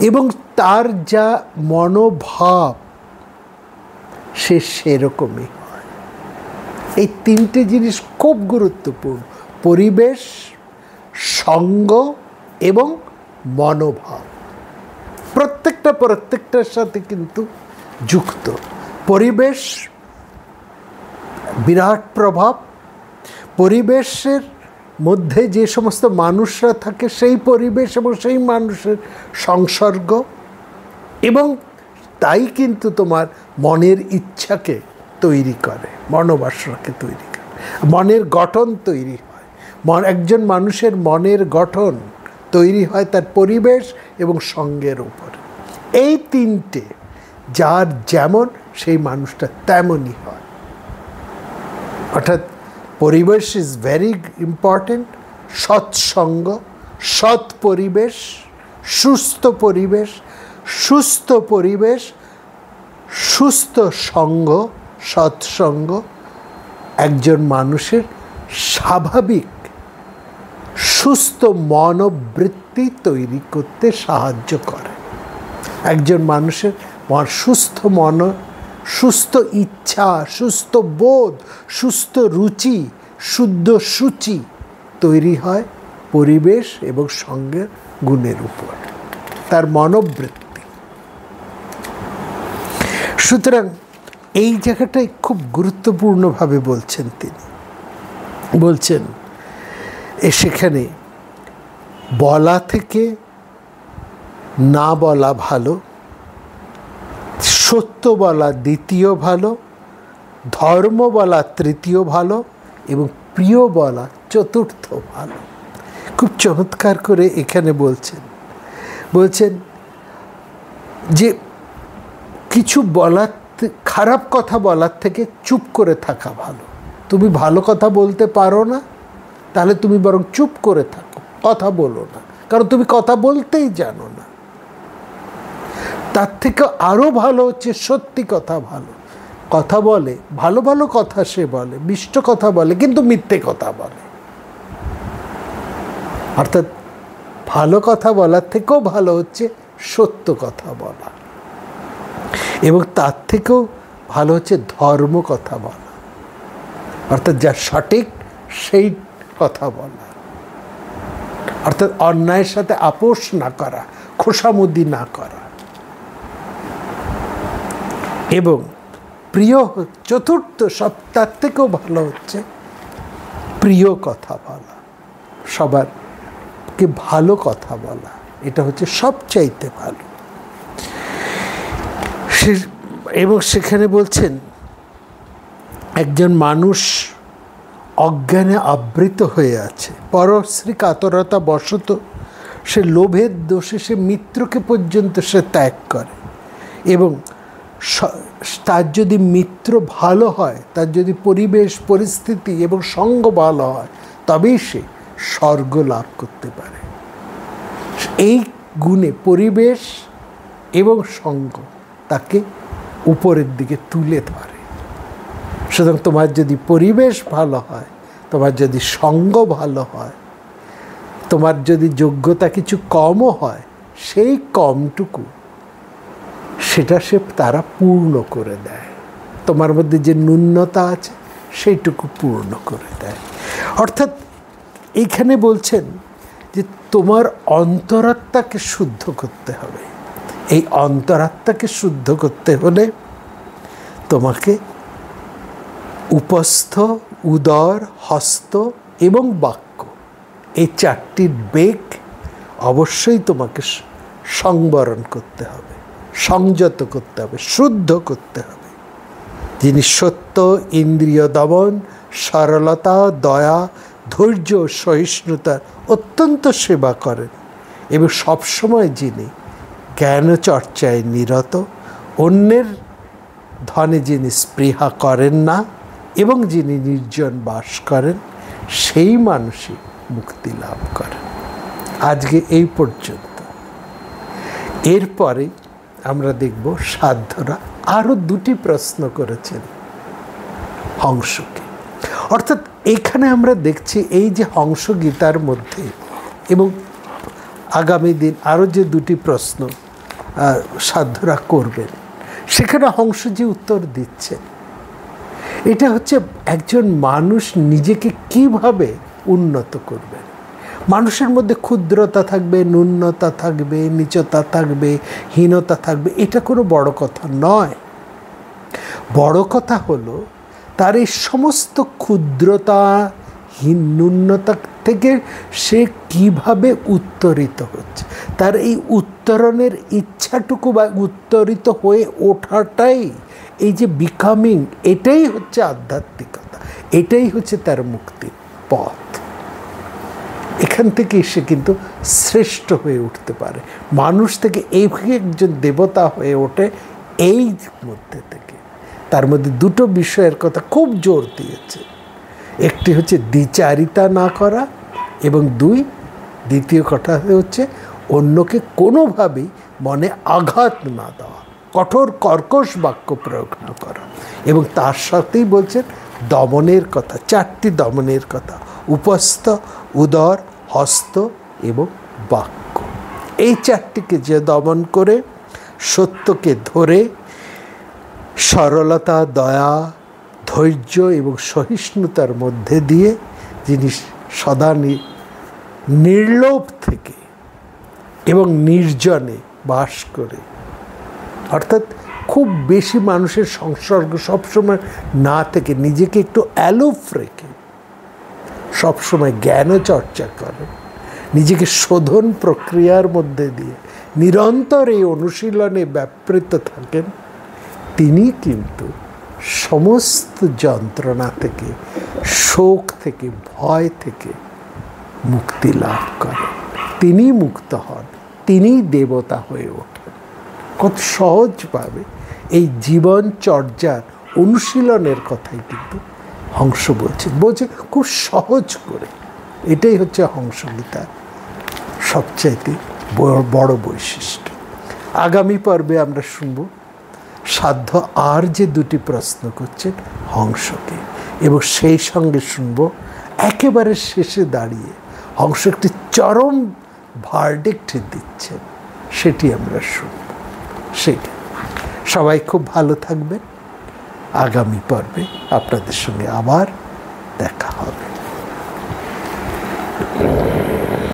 [SPEAKER 1] এবং তার যা মনোভাব, সে সেরকমই হয়। এই 3টে জিনিস খুব গুরুত্বপূর্ণ: পরিবেশ, সঙ্গ এবং মনোভাব। প্রত্যেকটার সাথে কিন্তু যুক্ত। পরিবেশ বিরাট প্রভাব। পরিবেশের মধ্যে যে সমস্ত মানুষরা থাকে, সেই পরিবেশ এবং সেই মানুষের সংসর্গ, এবং তাই কিন্তু তোমার মনের ইচ্ছাকে তৈরি করে, মনোবাসনাকে তৈরি করে, মনের গঠন তৈরি হয়। একজন মানুষের মনের গঠন তৈরি হয় তার পরিবেশ এবং সঙ্গের উপরে। এই 3টে যার যেমন, সেই মানুষটা তেমনই হয়। অর্থাৎ পরিবেশ ইজ ভেরি ইম্পর্টেন্ট। সৎসঙ্গ, সৎ পরিবেশ, সুস্থ পরিবেশ, সুস্থ পরিবেশ, সুস্থ সঙ্গ, সৎসঙ্গ একজন মানুষের স্বাভাবিক সুস্থ মনোবৃত্তি তৈরি করতে সাহায্য করে। একজন মানুষের সুস্থ মন, সুস্থ ইচ্ছা, সুস্থ বোধ, সুস্থ রুচি, শুদ্ধ সূচি তৈরি হয় পরিবেশ এবং সঙ্গের গুণের উপর, তার মনোবৃত্তি। সুতরাং এই জায়গাটাই খুব গুরুত্বপূর্ণভাবে বলছেন তিনি। বলছেন সেখানে বলা থেকে না বলা ভালো, সত্য বলা দ্বিতীয় ভালো, ধর্ম বলা তৃতীয় ভালো এবং প্রিয় বলা চতুর্থ ভালো। খুব চমৎকার করে এখানে বলছেন যে কিছু বলার, খারাপ কথা বলার থেকে চুপ করে থাকা ভালো। তুমি ভালো কথা বলতে পারো না, তাহলে তুমি বরং চুপ করে থাকো, কথা বলো না, কারণ তুমি কথা বলতেই জানো না। তার থেকে আরও ভালো হচ্ছে সত্যি কথা ভালো। কথা বলে, ভালো ভালো কথা সে বলে, মিষ্ট কথা বলে, কিন্তু মিথ্যে কথা বলে। অর্থাৎ ভালো কথা বলার থেকেও ভালো হচ্ছে সত্য কথা বলা, এবং তার থেকেও ভালো হচ্ছে ধর্ম কথা বলা, অর্থাৎ যা সঠিক সেই কথা বলা, অর্থাৎ অন্যায়ের সাথে আপোষ না করা, খোসামুদি না করা। এবং প্রিয় চতুর্থ, সব তার থেকেও ভালো হচ্ছে প্রিয় কথা বলা, সবারকে ভালো কথা বলা, এটা হচ্ছে সবচাইতে ভালো। এবং সেখানে বলছেন একজন মানুষ অজ্ঞানে আবৃত হয়ে আছে, পরশ্রী কাতরতা বশত সে লোভের দোষে সে মিত্রকে পর্যন্ত সে ত্যাগ করে, এবং তার যদি মিত্র ভালো হয়, তার যদি পরিবেশ পরিস্থিতি এবং সঙ্গ ভালো হয়, তবেই সে স্বর্গ লাভ করতে পারে। এই গুণে পরিবেশ এবং সঙ্গ তাকে উপরের দিকে তুলে ধরে। সুতরাং তোমার যদি পরিবেশ ভালো হয়, তোমার যদি সঙ্গ ভালো হয়, তোমার যদি যোগ্যতা কিছু কমও হয়, সেই কমটুকু সেটা তারা পূর্ণ করে দেয়। তোমার মধ্যে যে ন্যূনতা আছে সেইটুকু পূর্ণ করে দেয়। অর্থাৎ এইখানে বলছেন যে তোমার অন্তরাত্মাকে শুদ্ধ করতে হবে। এই অন্তরাত্মাকে শুদ্ধ করতে হলে তোমাকে উপস্থ, উদর, হস্ত এবং বাক্য, এই চারটির বেগ অবশ্যই তোমাকে সংবরণ করতে হবে, সংযত করতে হবে, শুদ্ধ করতে হবে। যিনি সত্য, ইন্দ্রিয় দমন, সরলতা, দয়া, ধৈর্য, সহিষ্ণুতার অত্যন্ত সেবা করেন, এবং সবসময় যিনি জ্ঞান চর্চায় নিরত, অন্যের ধনে যিনি স্পৃহা করেন না এবং যিনি নির্জন বাস করেন, সেই মানুষই মুক্তি লাভ করেন। আজকে এই পর্যন্ত। এরপরে আমরা দেখব সাধ্যরা আরও দুটি প্রশ্ন করেছেন হংসকে। অর্থাৎ এখানে আমরা দেখছি এই যে হংস গীতার মধ্যে, এবং আগামী দিন আরও যে দুটি প্রশ্ন সাধ্যরা করবেন, সেখানে হংসজি উত্তর দিচ্ছেন। এটা হচ্ছে একজন মানুষ নিজেকে কিভাবে উন্নত করবেন। মানুষের মধ্যে ক্ষুদ্রতা থাকবে, ন্যূনতা থাকবে, নীচতা থাকবে, হীনতা থাকবে, এটা কোনো বড় কথা নয়। বড় কথা হলো তার এই সমস্ত ক্ষুদ্রতা, ন্যূনতা থেকে সে কিভাবে উত্তরিত হচ্ছে, তার এই উত্তরণের ইচ্ছাটুকু বা উত্তরিত হয়ে ওঠাটাই এই যে বিকামিং, এটাই হচ্ছে আধ্যাত্মিকতা, এটাই হচ্ছে তার মুক্তির পথ। এখান থেকে সে কিন্তু শ্রেষ্ঠ হয়ে উঠতে পারে। মানুষ থেকে এইভাবে একজন দেবতা হয়ে ওঠে এই মধ্যে থেকে। তার মধ্যে দুটো বিষয়ের কথা খুব জোর দিয়েছে। একটি হচ্ছে দ্বিচারিতা না করা, এবং দ্বিতীয় কথা হচ্ছে অন্যকে কোনোভাবেই মনে আঘাত না দেওয়া, কঠোর কর্কশ বাক্য প্রয়োগ না করা। এবং তার সাথেই বলছেন দমনের কথা, 4টি দমনের কথা: উপস্থ, উদর, হস্ত এবং বাক্য। এই 4টিকে যে দমন করে সত্যকে ধরে সরলতা, দয়া, ধৈর্য এবং সহিষ্ণুতার মধ্যে দিয়ে যিনি সদা নির্লোভ থেকে এবং নির্জনে বাস করে, অর্থাৎ খুব বেশি মানুষের সংসর্গ সবসময় না থেকে নিজেকে একটু অ্যালোফ রেখে সবসময় জ্ঞান চর্চা করে, নিজেকে শোধন প্রক্রিয়ার মধ্যে দিয়ে নিরন্তর এই অনুশীলনে ব্যাপৃত থাকেন, তিনি কিন্তু সমস্ত যন্ত্রণা থেকে, শোক থেকে, ভয় থেকে মুক্তি লাভ করেন। তিনি মুক্ত হন, তিনিই দেবতা হয়ে ওঠেন। কত সহজভাবে এই জীবনচর্যার অনুশীলনের কথাই কিন্তু হংস বলছে খুব সহজ করে। এটাই হচ্ছে হংসগীতার সবচাইতে বড় বৈশিষ্ট্য। আগামী পর্বে আমরা শুনব সাধ্য আর যে 2টি প্রশ্ন করছেন হংসকে, এবং সেই সঙ্গে শুনব একেবারে শেষে দাঁড়িয়ে হংস একটি চরম ভার্ডিক্ট দিচ্ছেন, সেটি আমরা শুনব। সেটা সবাই খুব ভালো থাকবেন। আগামী পর্বে আপনাদের সঙ্গে আবার দেখা হবে।